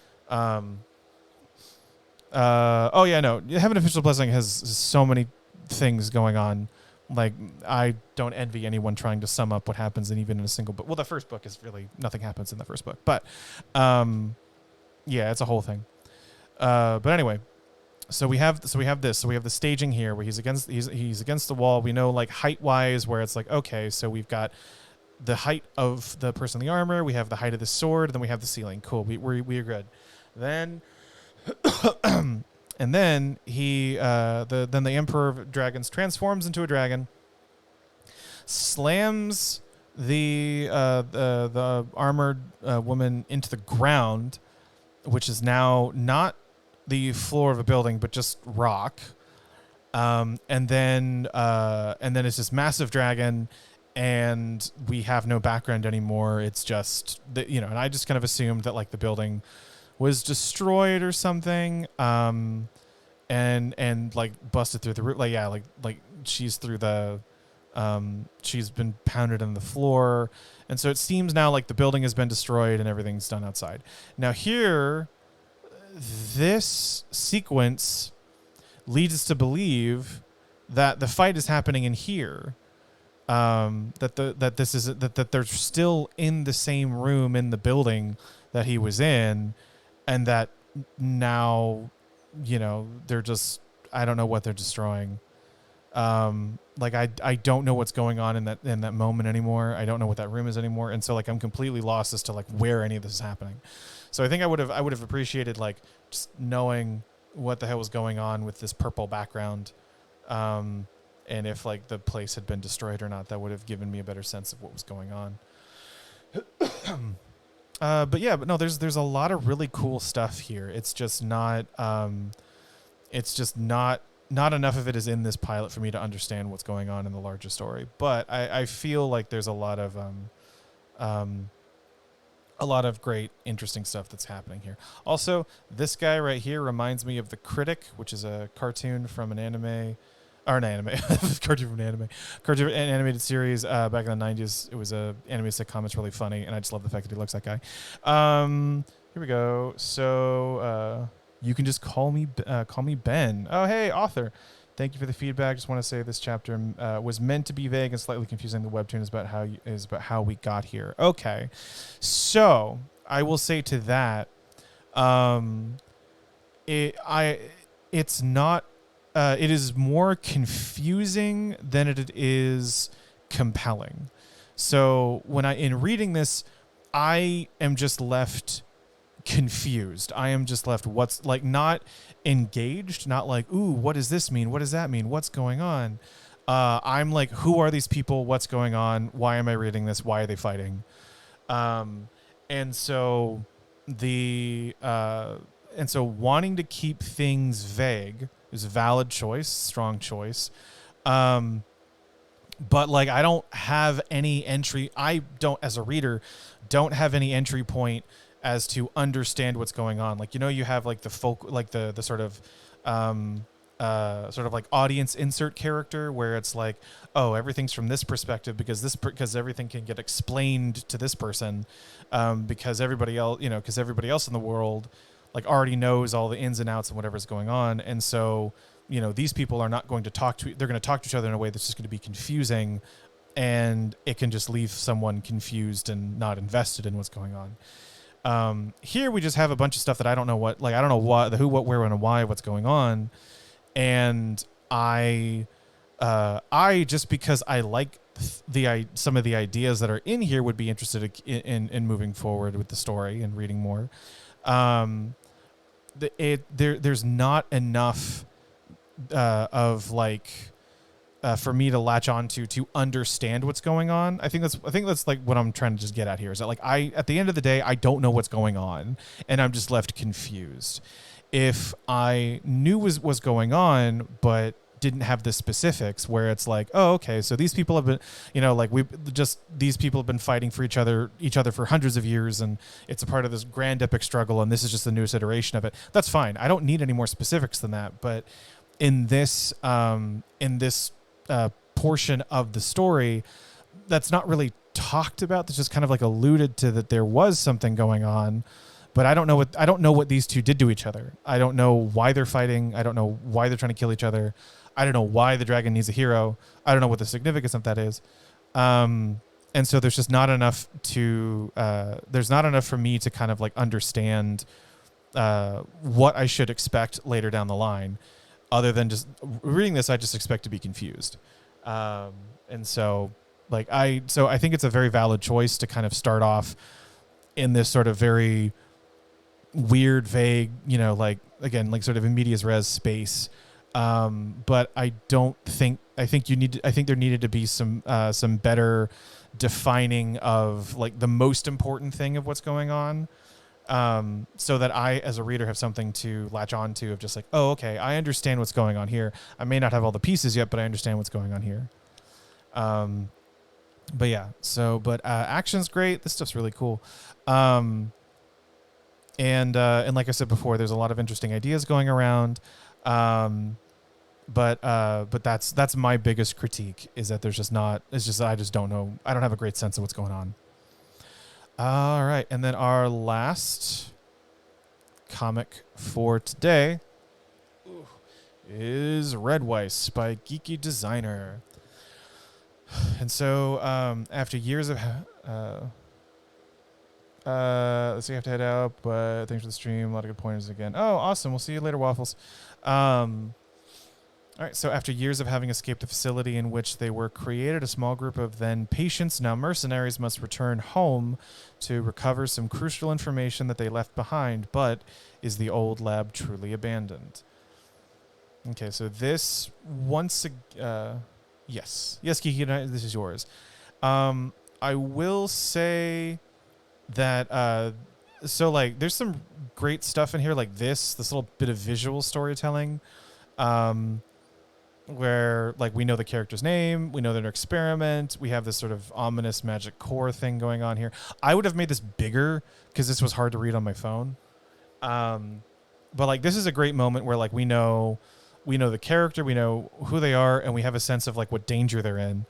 Heaven Official Blessing has so many things going on. Like I don't envy anyone trying to sum up what happens in a single book. Well, the first book is really nothing happens in the first book, but it's a whole thing. But anyway, so we have this. So we have the staging here where he's against the wall. We know like height wise where it's like, okay, so we've got the height of the person in the armor. We have the height of the sword. And then we have the ceiling. Cool. We're good. Then. And then the Emperor of Dragons transforms into a dragon, slams the armored woman into the ground, which is now not the floor of a building but just rock, and then it's this massive dragon, and we have no background anymore. It's just that, and I just kind of assumed that like the building was destroyed or something, and like busted through the roof. Like she's through the, she's been pounded on the floor, and so it seems now like the building has been destroyed and everything's done outside. Now here, this sequence leads us to believe that the fight is happening in here. That they're still in the same room in the building that he was in, and that now, they're just, I don't know what they're destroying. Like I don't know what's going on in that moment anymore. I don't know what that room is anymore, and so like I'm completely lost as to like where any of this is happening. So I think I would have appreciated like just knowing what the hell was going on with this purple background, and if like the place had been destroyed or not. That would have given me a better sense of what was going on. But no, there's a lot of really cool stuff here. It's just not not enough of it is in this pilot for me to understand what's going on in the larger story. But I feel like there's a lot of great, interesting stuff that's happening here. Also, this guy right here reminds me of The Critic, which is a cartoon from an anime, or an anime, cartoon from an anime, cartoon an animated series back in the 90s. It was a anime sitcom. It's really funny, and I just love the fact that he looks that guy. Here we go. So you can just call me Ben. Oh, hey, author. Thank you for the feedback. Just want to say this chapter was meant to be vague and slightly confusing. The webtoon is about how we got here. Okay, so I will say to that, it's not. It is more confusing than it is compelling. So in reading this, I am just left confused. I am just left not engaged, not like, ooh, what does this mean? What does that mean? What's going on? I'm like, who are these people? What's going on? Why am I reading this? Why are they fighting? And so wanting to keep things vague is a valid choice, strong choice. But like, I don't have any entry. I don't, as a reader, don't have any entry point as to understand what's going on. Like, you have like the folk, like the sort of like audience insert character where it's like, oh, everything's from this perspective because everything can get explained to this person, because everybody else in the world like already knows all the ins and outs and whatever's going on. And so, these people are not going to they're going to talk to each other in a way that's just going to be confusing, and it can just leave someone confused and not invested in what's going on. Here we just have a bunch of stuff that I don't know what, like, I don't know what, the who, what, where, when, and why, what's going on. And I just because I like some of the ideas that are in here would be interested in moving forward with the story and reading more. There's not enough of like for me to latch onto to understand what's going on. I think that's like what I'm trying to just get at here, is that like at the end of the day, I don't know what's going on, and I'm just left confused. If I knew was going on, but didn't have the specifics, where it's like, oh, okay, so these people have been, these people have been fighting for each other for hundreds of years, and it's a part of this grand epic struggle, and this is just the newest iteration of it. That's fine. I don't need any more specifics than that. But in this portion of the story, that's not really talked about. That's just kind of like alluded to, that there was something going on. But I don't know what these two did to each other. I don't know why they're fighting. I don't know why they're trying to kill each other. I don't know why the dragon needs a hero. I don't know what the significance of that is. And so there's just not enough there's not enough for me to kind of like understand what I should expect later down the line. Other than just reading this, I just expect to be confused. And so I think it's a very valid choice to kind of start off in this sort of very weird, vague, sort of in medias res space. But I think there needed to be some better defining of like the most important thing of what's going on. So that I, as a reader, have something to latch on to, of just like, oh, okay, I understand what's going on here. I may not have all the pieces yet, but I understand what's going on here. But yeah, but action's great. This stuff's really cool. Um, and like I said before, there's a lot of interesting ideas going around. Um, but that's my biggest critique, is that there's just not. It's just I just don't know. I don't have a great sense of what's going on. All right, and then our last comic for today is Red Weiss by Geeky Designer. And so after years of let's see, I have to head out, but thanks for the stream. A lot of good pointers again. Oh, awesome. We'll see you later, Waffles. All right, so after years of having escaped the facility in which they were created, a small group of then patients, now mercenaries, must return home to recover some crucial information that they left behind. But is the old lab truly abandoned? Okay, so this yes, Geeky, this is yours. I will say that so like there's some great stuff in here, like this little bit of visual storytelling. Where like we know the character's name, we know their experiment, we have this sort of ominous magic core thing going on here. I would have made this bigger because this was hard to read on my phone. But like this is a great moment where like we know the character, we know who they are, and we have a sense of like what danger they're in,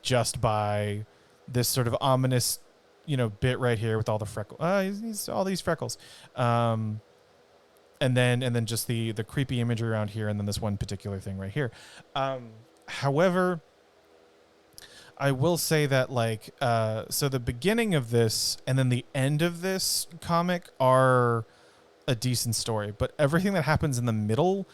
just by this sort of ominous, bit right here with all the freckles. He's all these freckles. And then just the creepy imagery around here, and then this one particular thing right here. However, I will say that like so the beginning of this and then the end of this comic are a decent story, but everything that happens in the middle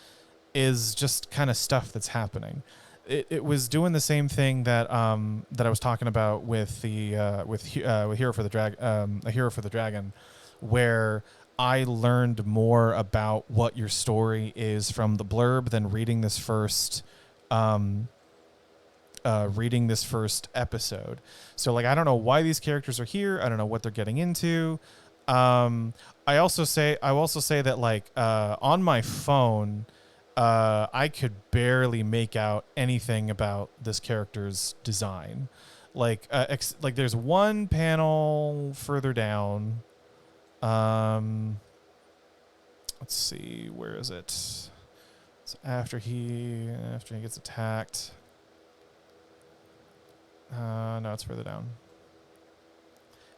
is just kind of stuff that's happening. It was doing the same thing that that I was talking about with the with Hero for the A Hero for the Dragon, where I learned more about what your story is from the blurb than reading this first episode. So like I don't know why these characters are here. I don't know what they're getting into. I will also say that like on my phone, I could barely make out anything about this character's design. Like like there's one panel further down. Let's see, where is it? So after he gets attacked. No, it's further down.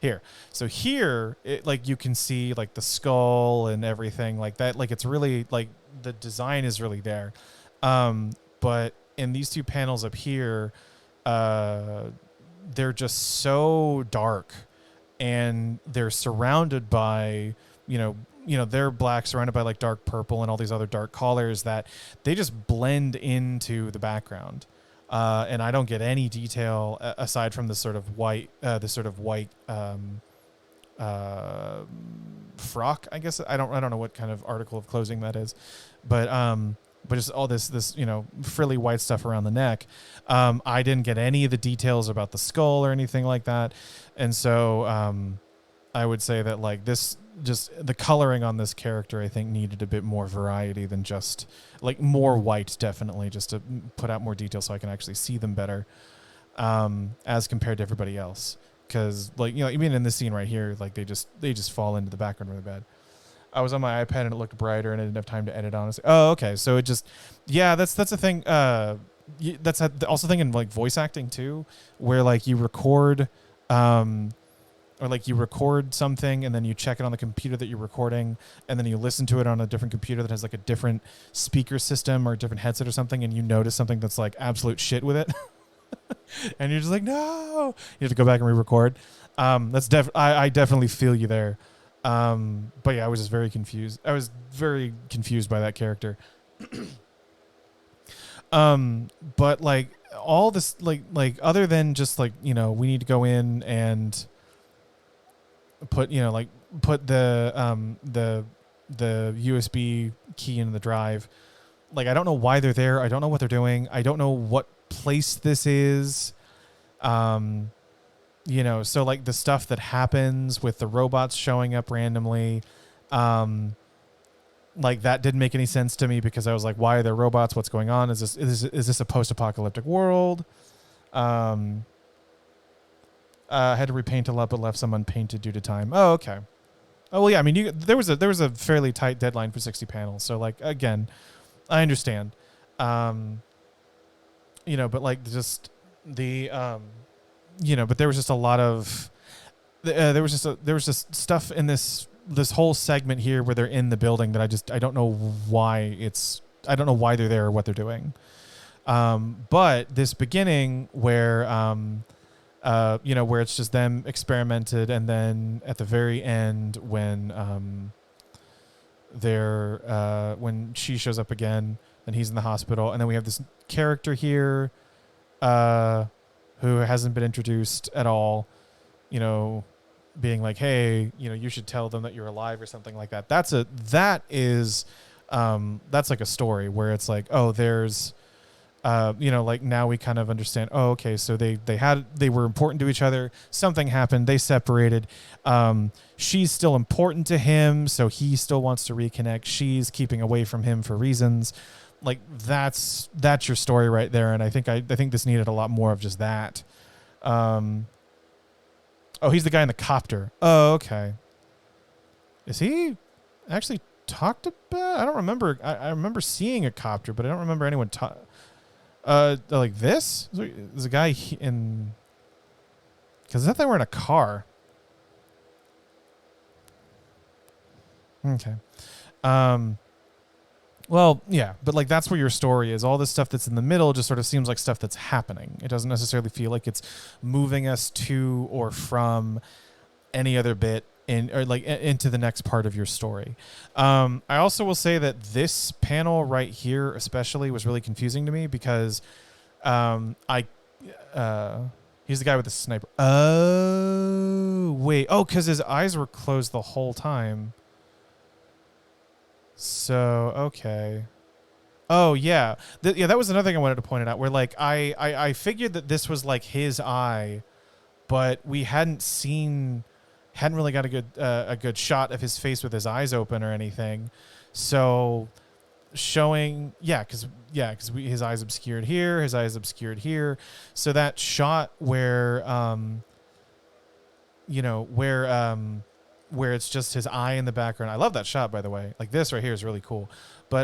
Here. So here, like you can see like the skull and everything like that. Like it's really like the design is really there. But in these two panels up here, they're just so dark, and they're surrounded by, they're black, surrounded by like dark purple and all these other dark colors that they just blend into the background. And I don't get any detail aside from this sort of white frock. I guess I don't know what kind of article of clothing that is, but just all this frilly white stuff around the neck. I didn't get any of the details about the skull or anything like that, and so I would say that like this, just the coloring on this character I think needed a bit more variety than just like more white, definitely, just to put out more detail so I can actually see them better, as compared to everybody else. Because like, even in this scene right here, like they just fall into the background really bad. I was on my iPad and it looked brighter and I didn't have time to edit honestly. Oh, okay. So it just, yeah, that's a thing. That's also a thing in like voice acting too, where like you record, or like you record something and then you check it on the computer that you're recording, and then you listen to it on a different computer that has like a different speaker system or a different headset or something, and you notice something that's like absolute shit with it. And you're just like, no, you have to go back and re-record. I definitely feel you there. But yeah, I was just very confused. I was very confused by that character. But like all this, like other than just like, we need to go in and put the USB key in the drive. Like, I don't know why they're there. I don't know what they're doing. I don't know what place this is. So like the stuff that happens with the robots showing up randomly, like that didn't make any sense to me, because I was like, why are there robots? What's going on? Is this a post-apocalyptic world? Had to repaint a lot, but left some unpainted due to time. Oh, okay. Oh well, yeah. I mean, there was a fairly tight deadline for 60 panels. So like again, I understand. But like just the but there was just a lot of there was just stuff in this whole segment here where they're in the building that I don't know why they're there or what they're doing. But this beginning where where it's just them experimented, and then at the very end when when she shows up again and he's in the hospital, and then we have this character here who hasn't been introduced at all, being like, hey, you should tell them that you're alive or something like that. That's like a story where it's like, oh, there's like now we kind of understand, oh, okay, so they were important to each other, something happened, they separated, she's still important to him, so he still wants to reconnect, she's keeping away from him for reasons. Like that's your story right there, and I think this needed a lot more of just that. Oh, he's the guy in the copter. Oh, okay. Is he actually talked about? I don't remember. I remember seeing a copter, but I don't remember anyone like this. There's a guy in, because I thought they were in a car. Okay. Well, yeah, but like that's where your story is. All this stuff that's in the middle just sort of seems like stuff that's happening. It doesn't necessarily feel like it's moving us to or from any other bit into the next part of your story. I also will say that this panel right here especially was really confusing to me because he's the guy with the sniper. Oh, wait. Oh, because his eyes were closed the whole time. So, okay. Oh, yeah. That was another thing I wanted to point it out, where like I figured that this was like his eye, but we hadn't really got a good shot of his face with his eyes open or anything. So showing, because his eyes obscured here, his eyes obscured here. So that shot where where it's just his eye in the background. I love that shot, by the way. Like this right here is really cool. But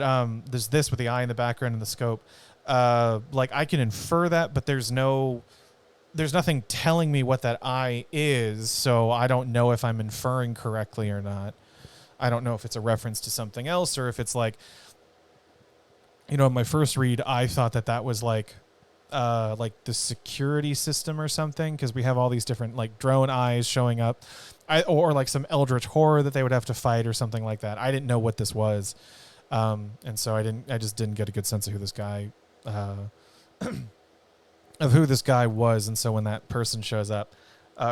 there's this with the eye in the background and the scope. Like I can infer that, but there's nothing telling me what that eye is, so I don't know if I'm inferring correctly or not. I don't know if it's a reference to something else or if it's like, in my first read, I thought that was like the security system or something, because we have all these different like drone eyes showing up, or like some eldritch horror that they would have to fight or something like that. I didn't know what this was, and so I just didn't get a good sense of who this guy was. And so when that person shows up,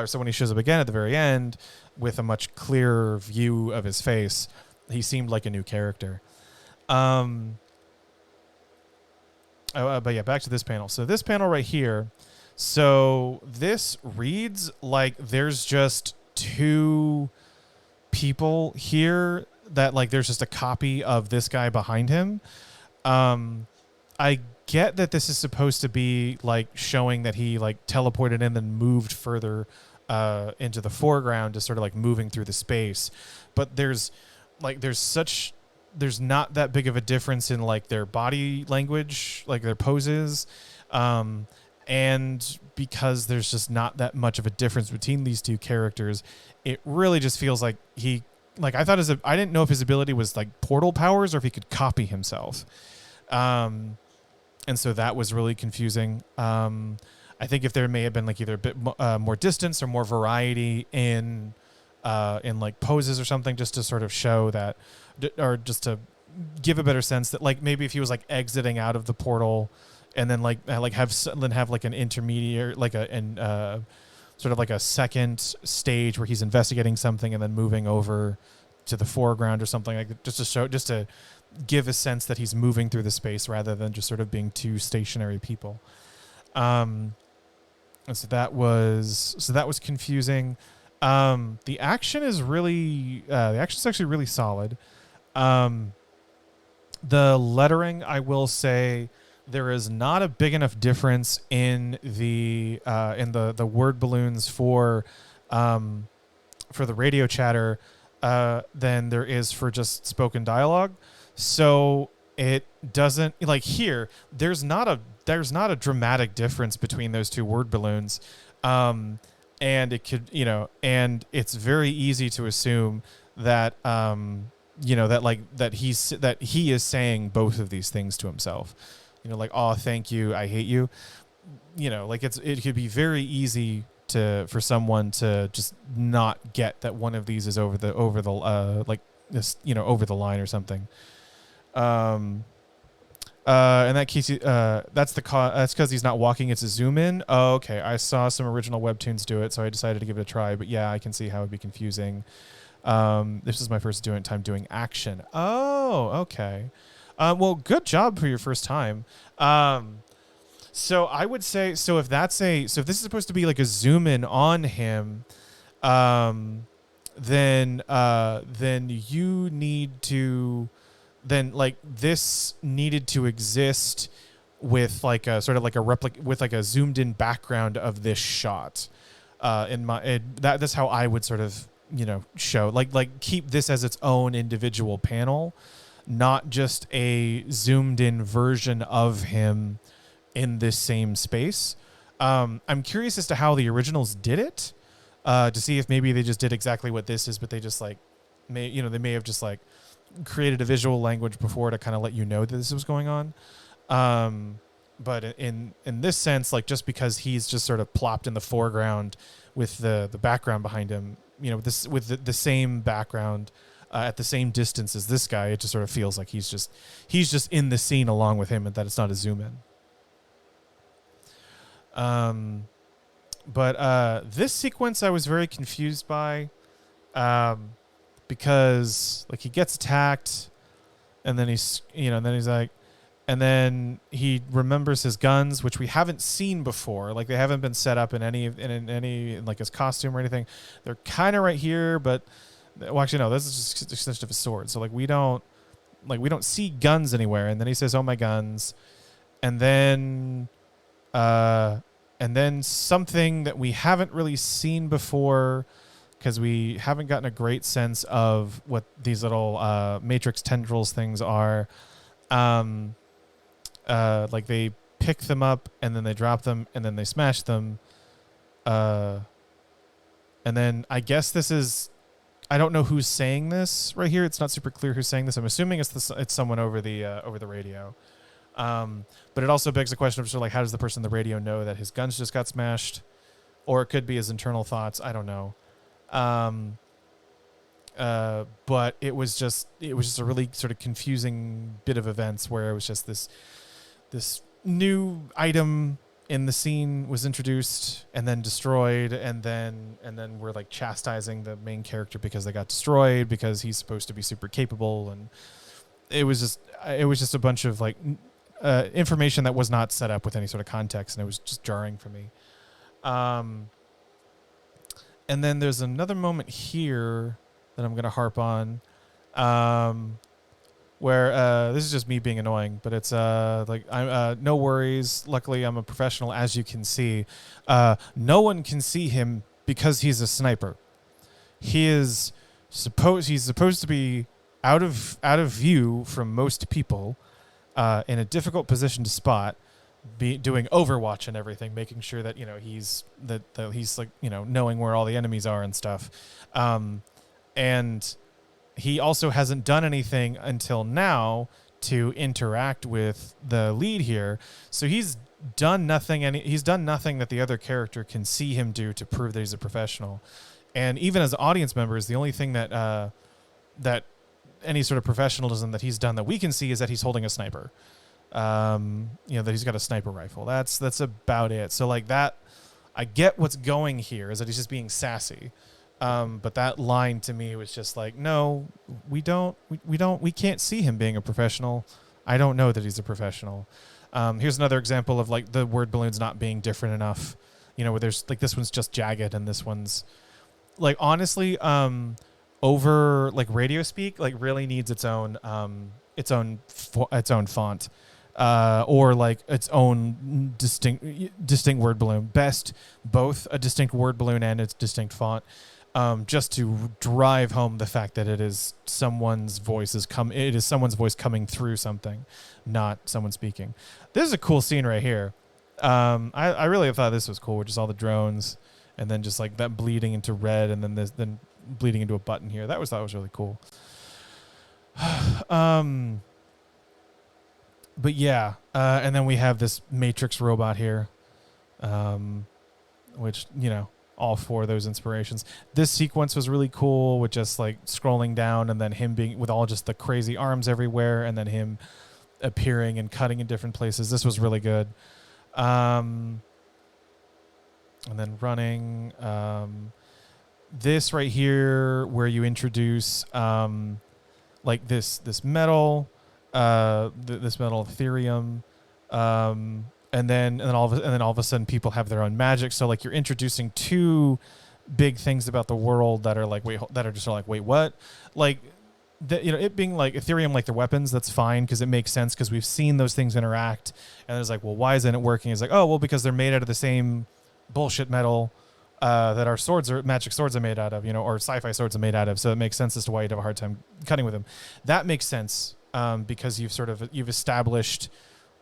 so when he shows up again at the very end with a much clearer view of his face, he seemed like a new character. But yeah, back to this panel. So this panel right here, so this reads like there's just two people here, that like there's just a copy of this guy behind him. I get that this is supposed to be like showing that he like teleported in and moved further into the foreground, to sort of like moving through the space, but there's not that big of a difference in like their body language, like their poses, and because there's just not that much of a difference between these two characters, it really just feels like I didn't know if his ability was like portal powers or if he could copy himself. And so that was really confusing. I think if there may have been like either a bit more distance or more variety in like poses or something, just to sort of show that, or just to give a better sense that like maybe if he was like exiting out of the portal and then have like an intermediate, like sort of like a second stage where he's investigating something and then moving over to the foreground or something like that, just to give a sense that he's moving through the space rather than just sort of being two stationary people. And so that was confusing. The action is actually really solid. The lettering, I will say, there is not a big enough difference in the word balloons for the radio chatter than there is for just spoken dialogue. So it doesn't, like, here there's not a dramatic difference between those two word balloons, and it could, and it's very easy to assume that that he is saying both of these things to himself, like, oh, thank you, I hate you, like it could be very easy for someone to just not get that one of these is over the like this, over the line or something. And that case, that's because he's not walking. It's a zoom in. Oh, okay. I saw some original webtoons do it, so I decided to give it a try. But yeah, I can see how it'd be confusing. This is my first time doing action. Oh, okay. Well, good job for your first time. So I would say, so if this is supposed to be like a zoom in on him, then you need to, then like this needed to exist with like a sort of like a with like a zoomed in background of this shot. That's how I would sort of, show, like keep this as its own individual panel, not just a zoomed in version of him in this same space. I'm curious as to how the originals did it, to see if maybe they just did exactly what this is, but they just like they may have just like created a visual language before to kind of let you know that this was going on. But in this sense, like, just because he's just sort of plopped in the foreground with the background behind him, with the same background at the same distance as this guy, it just sort of feels like he's just in the scene along with him, and that it's not a zoom in. But this sequence I was very confused by, because like he gets attacked, and then he's like, and then he remembers his guns, which we haven't seen before. Like, they haven't been set up in in like his costume or anything. They're kind of right here, but well, actually no, this is just an extension of his sword. So we don't see guns anywhere. And then he says, "Oh, my guns," and then something that we haven't really seen before, because we haven't gotten a great sense of what these little matrix tendrils things are. Like, they pick them up and then they drop them and then they smash them. And then I guess this is, I don't know who's saying this right here. It's not super clear who's saying this. I'm assuming it's someone over the radio. But it also begs the question of sort of like, how does the person on the radio know that his guns just got smashed? Or it could be his internal thoughts. I don't know. But it was just a really sort of confusing bit of events where it was just this new item in the scene was introduced and then destroyed, and then we're like chastising the main character because they got destroyed because he's supposed to be super capable, and it was just a bunch of like information that was not set up with any sort of context, and it was just jarring for me. And then there's another moment here that I'm going to harp on, where this is just me being annoying, but it's like, no worries. Luckily, I'm a professional, as you can see. No one can see him because he's a sniper. He's supposed to be out of view from most people, in a difficult position to spot, doing Overwatch and everything, making sure that he's like knowing where all the enemies are and stuff, and he also hasn't done anything until now to interact with the lead here. So he's done nothing, and he's done nothing that the other character can see him do to prove that he's a professional. And even as audience members, the only thing that any sort of professionalism that he's done that we can see is that he's holding a sniper. That he's got a sniper rifle. That's about it. So like that, I get what's going here is that he's just being sassy. But that line to me was just like, no, we can't see him being a professional. I don't know that he's a professional. Here's another example of like the word balloons not being different enough, where there's like, this one's just jagged and this one's like, honestly, over like radio speak, like really needs its own font, or like its own distinct word balloon. Best both a distinct word balloon and its distinct font, just to drive home the fact that it is someone's voice it is someone's voice coming through something, not someone speaking. This is a cool scene right here. I really thought this was cool, which is all the drones, and then just like that bleeding into red, and then bleeding into a button here. Thought was really cool. But yeah, and then we have this Matrix robot here, which, you know, all four of those inspirations. This sequence was really cool with just like scrolling down and then him being with all just the crazy arms everywhere, and then him appearing and cutting in different places. This was really good. And then running. This right here where you introduce like this metal. This metal Ethereum, and then all of a sudden people have their own magic. So like you're introducing two big things about the world that are like wait what, like you know, it being like Ethereum, like their weapons, that's fine because it makes sense because we've seen those things interact, and it's like, well, why isn't it working? It's like, oh well, because they're made out of the same bullshit metal that our magic swords are made out of, you know, or sci-fi swords are made out of. So it makes sense as to why you'd have a hard time cutting with them. That makes sense. Because you've established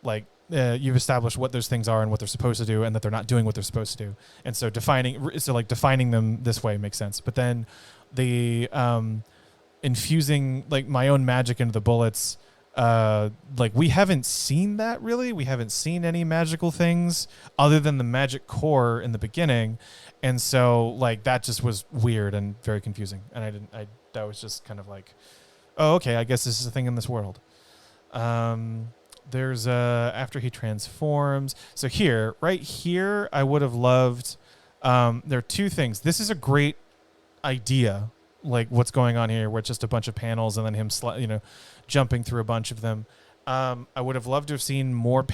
what those things are and what they're supposed to do, and that they're not doing what they're supposed to do, and so defining them this way makes sense. But then the infusing like my own magic into the bullets, like we haven't seen that really. We haven't seen any magical things other than the magic core in the beginning, and so like that just was weird and very confusing. And that was just kind of like, oh, okay, I guess this is a thing in this world. There's after he transforms. So right here, I would have loved, there are two things. This is a great idea, like what's going on here, where it's just a bunch of panels and then him, jumping through a bunch of them. I would have loved to have seen more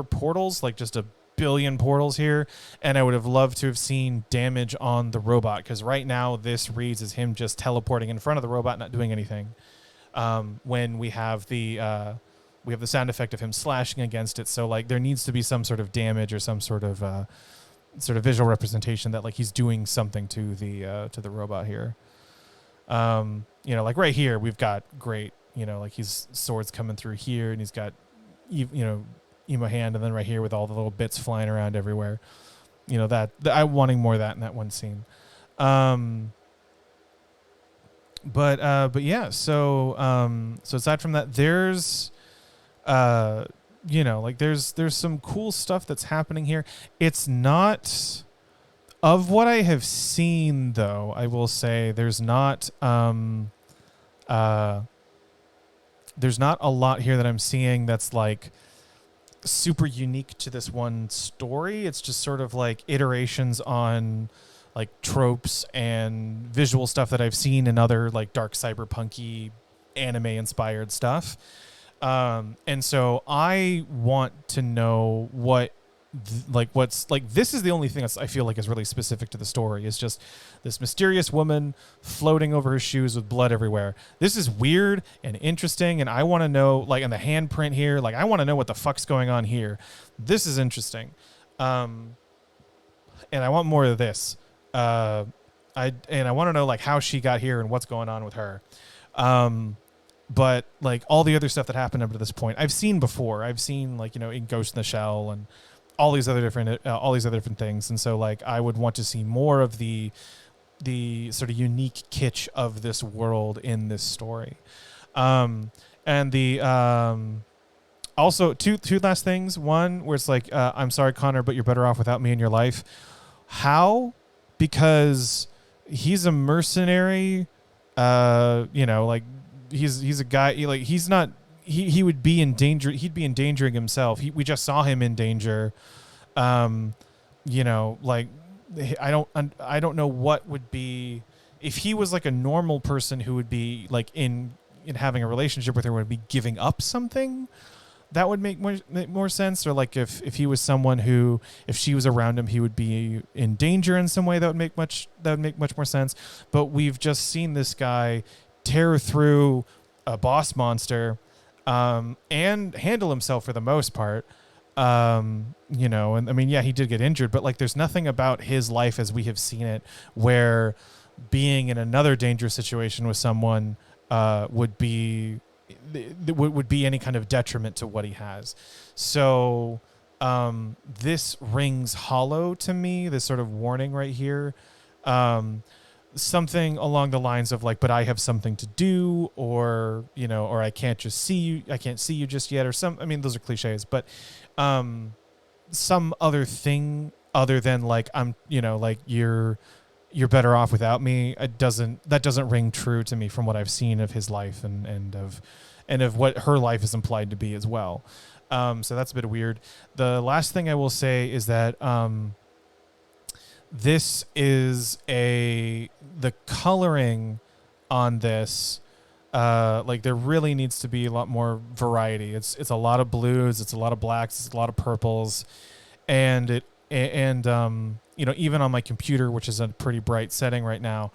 portals, like just a billion portals here, and I would have loved to have seen damage on the robot, because right now this reads as him just teleporting in front of the robot, not doing anything. When we have the sound effect of him slashing against it, so like there needs to be some sort of damage or some sort of visual representation that like he's doing something to the robot here. Like right here we've got great, like he's swords coming through here, and he's got emo hand, and then right here with all the little bits flying around everywhere. I'm wanting more of that in that one scene. But yeah, so aside from that, there's there's some cool stuff that's happening here. It's not, of what I have seen though, I will say there's not a lot here that I'm seeing that's like super unique to this one story. It's just sort of like iterations on like tropes and visual stuff that I've seen in other like dark cyberpunky anime inspired stuff. And so I want to know this is the only thing I feel like is really specific to the story, is just this mysterious woman floating over her shoes with blood everywhere. This is weird and interesting, and I want to know, like, in the handprint here, like I want to know what the fuck's going on here. This is interesting. And I want more of this. I want to know like how she got here and what's going on with her. But like all the other stuff that happened up to this point, I've seen before. I've seen like, in Ghost in the Shell and all these other different things. And so like I would want to see more of the sort of unique kitsch of this world in this story. And the also two last things. One where it's like, I'm sorry, Connor, but you're better off without me in your life. How? Because he's a mercenary, like he's a guy, like he's not, he would be in danger. He'd be endangering himself. We just saw him in danger. Like I don't know what would be, if he was like a normal person who would be like in having a relationship with her, would be giving up something. That would make more sense. Or like if he was someone who, if she was around him, he would be in danger in some way. That would make much more sense. But we've just seen this guy tear through a boss monster, and handle himself for the most part. You know, and I mean, yeah, he did get injured, but like, there's nothing about his life as we have seen it where being in another dangerous situation with someone would be any kind of detriment to what he has. So this rings hollow to me, this sort of warning right here. Something along the lines of like, but I have something to do, or, you know, or I can't see you just yet, or some, I mean, those are cliches, but some other thing other than like, I'm, you know, like you're better off without me. That doesn't ring true to me from what I've seen of his life and of what her life is implied to be as well. So that's a bit weird. The last thing I will say is that this is the coloring on this, like there really needs to be a lot more variety. It's a lot of blues, it's a lot of blacks, it's a lot of purples, and you know, even on my computer, which is a pretty bright setting right now,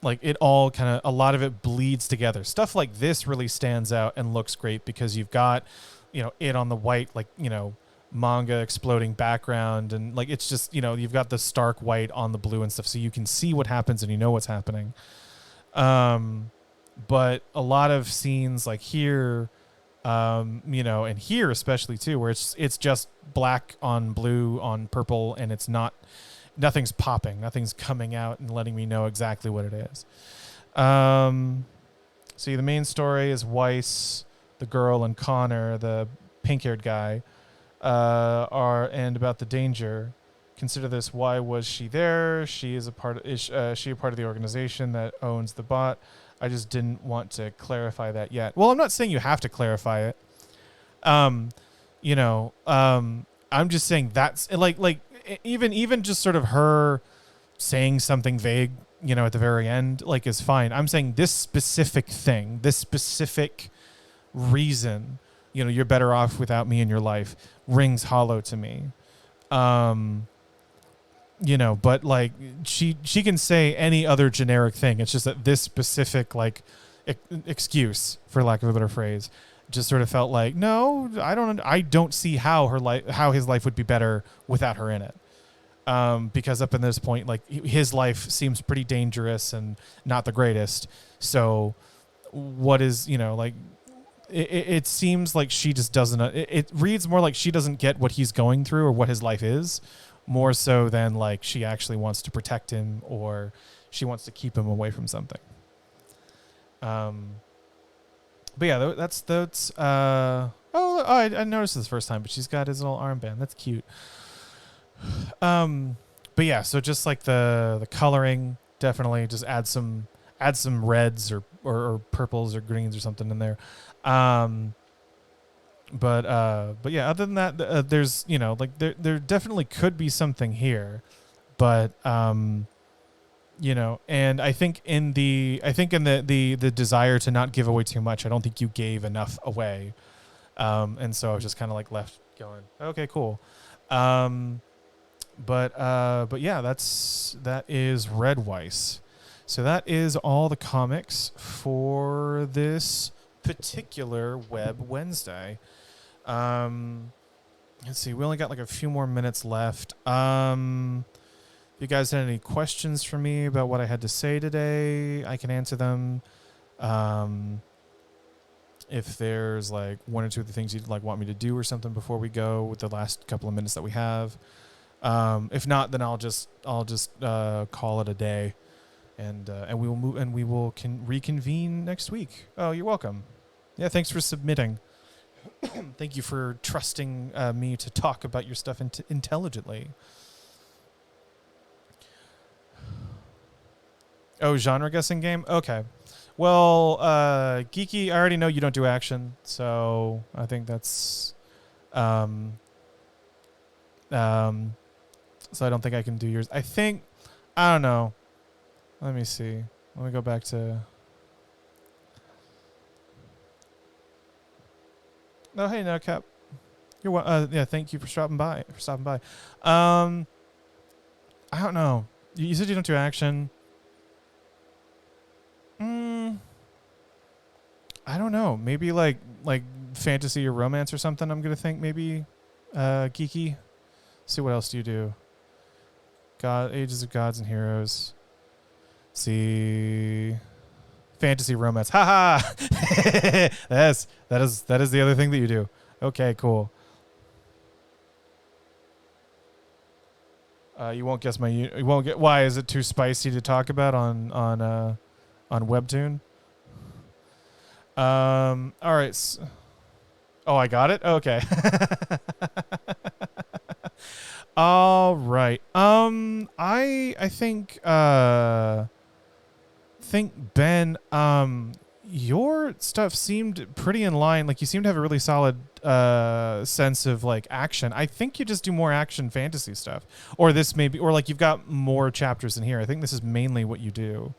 like it all kind of, a lot of it bleeds together. Stuff like this really stands out and looks great because you've got, you know, it on the white, like, you know, manga exploding background, and like it's just, you know, you've got the stark white on the blue and stuff, so you can see what happens and you know what's happening. But a lot of scenes like here, you know, and here especially too, where it's just black on blue on purple, and nothing's popping, nothing's coming out and letting me know exactly what it is. See, the main story is Weiss, the girl, and Connor, the pink-haired guy, and about the danger. Consider this: why was she there? She is she a part of the organization that owns the bot? I just didn't want to clarify that yet. Well, I'm not saying you have to clarify it. You know, I'm just saying that's like even just sort of her saying something vague, you know, at the very end, like, is fine. I'm saying this specific thing, this specific reason, you know, you're better off without me in your life, rings hollow to me. You know, but like she can say any other generic thing. It's just that this specific like excuse, for lack of a better phrase, just sort of felt like, no, I don't see how his life would be better without her in it. Because up in this point, like his life seems pretty dangerous and not the greatest. So what is, you know, like it seems like she just doesn't, it reads more like she doesn't get what he's going through or what his life is, more so than like she actually wants to protect him or she wants to keep him away from something. But yeah, that's I noticed this the first time, but she's got his little armband. That's cute. But yeah, so just like the coloring, definitely just add some reds or purples or greens or something in there. But yeah, other than that, there's, you know, like there definitely could be something here, but you know, and I think in the desire to not give away too much, I don't think you gave enough away, and so I was just kind of like left going, okay, cool. But yeah, that is Red Weiss. So that is all the comics for this particular Web Wednesday. Let's see, we only got like a few more minutes left. If you guys had any questions for me about what I had to say today, I can answer them. If there's like one or two of the things you'd like want me to do or something before we go with the last couple of minutes that we have. If not, then I'll just call it a day, and we will move, and we will reconvene next week. Oh, you're welcome. Yeah, thanks for submitting. Thank you for trusting me to talk about your stuff intelligently. Oh, genre guessing game? Okay. Well, Geeky, I already know you don't do action, so I think that's so I don't think I can do yours. I don't know. Let me see. Let me go back to... Oh, hey, no cap. You're yeah, thank you for stopping by. I don't know. You said you don't do action. I don't know. Maybe like fantasy or romance or something. I'm gonna think maybe geeky. See what else do you do? God, Ages of Gods and Heroes. See, fantasy romance. Ha ha. That is the other thing that you do. Okay, cool. You won't guess you won't get. Why is it too spicy to talk about on Webtoon? All right. Oh, I got it. Okay. All right. I think Ben, your stuff seemed pretty in line. Like you seem to have a really solid sense of like action. I think you just do more action fantasy stuff, or this maybe, or like you've got more chapters in here. I think this is mainly what you do,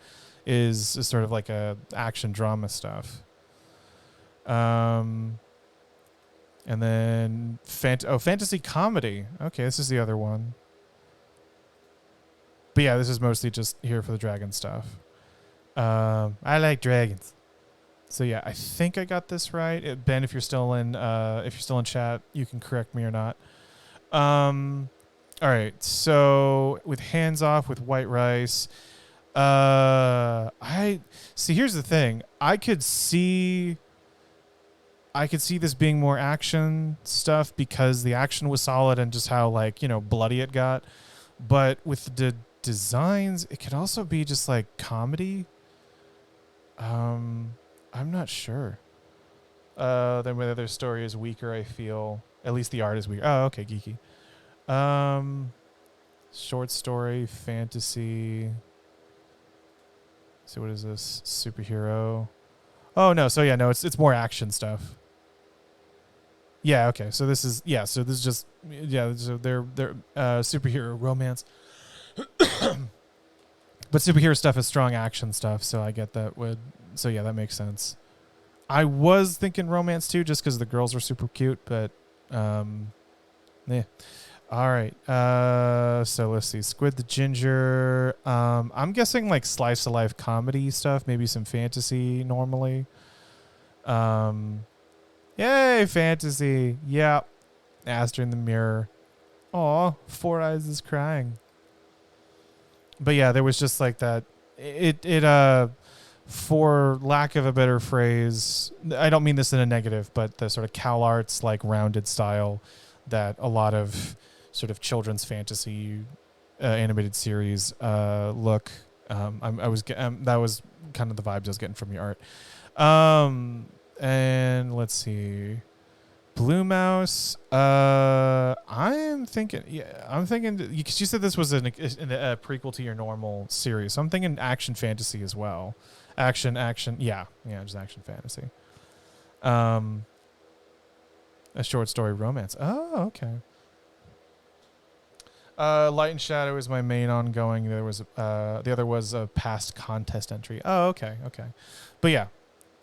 is sort of like a action drama stuff. And then fantasy comedy. Okay, this is the other one. But yeah, this is mostly just here for the dragon stuff. I like dragons. So yeah, I think I got this right. Ben, if you're still in chat, you can correct me or not. All right. So with Hands Off with White Rice, I see. Here's the thing. I could see this being more action stuff because the action was solid and just how like, you know, bloody it got. But with the designs, it could also be just like comedy. I'm not sure. Then whether their story is weaker, I feel. At least the art is weak. Oh, okay, geeky. Short story, fantasy. So what is this? Superhero. Oh no, so yeah, no, it's more action stuff. Yeah, okay. So this is just so they're superhero romance. But superhero stuff is strong action stuff, so I get that so yeah, that makes sense. I was thinking romance too, just because the girls are super cute, but yeah. All right. So let's see. Squid the Ginger. I'm guessing like slice of life comedy stuff, maybe some fantasy normally. Yay, fantasy. Yeah. Aster in the Mirror. Aw, Four Eyes is crying. But yeah, there was just like that. For lack of a better phrase, I don't mean this in a negative, but the sort of Cal Arts like rounded style that a lot of sort of children's fantasy animated series look. That was kind of the vibes I was getting from your art. And let's see. Blue Mouse. I'm thinking because you said this was a prequel to your normal series, so I'm thinking action fantasy as well. Action. Yeah, just action fantasy. A short story romance. Oh, okay. Light and Shadow is my main ongoing. There was the other was a past contest entry. Oh, okay. But yeah.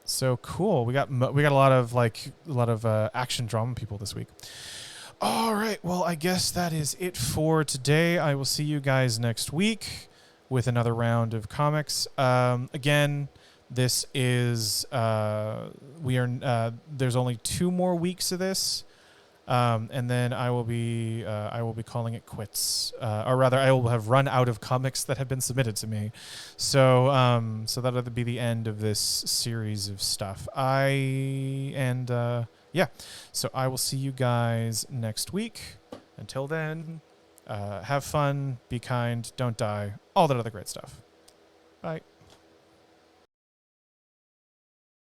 So cool. We got a lot of action drama people this week. All right. Well, I guess that is it for today. I will see you guys next week with another round of comics. Again, this is there's only 2 more weeks of this. And then I will be calling it quits, or rather, I will have run out of comics that have been submitted to me. So that'll be the end of this series of stuff. So I will see you guys next week. Until then, have fun, be kind, don't die, all that other great stuff. Bye.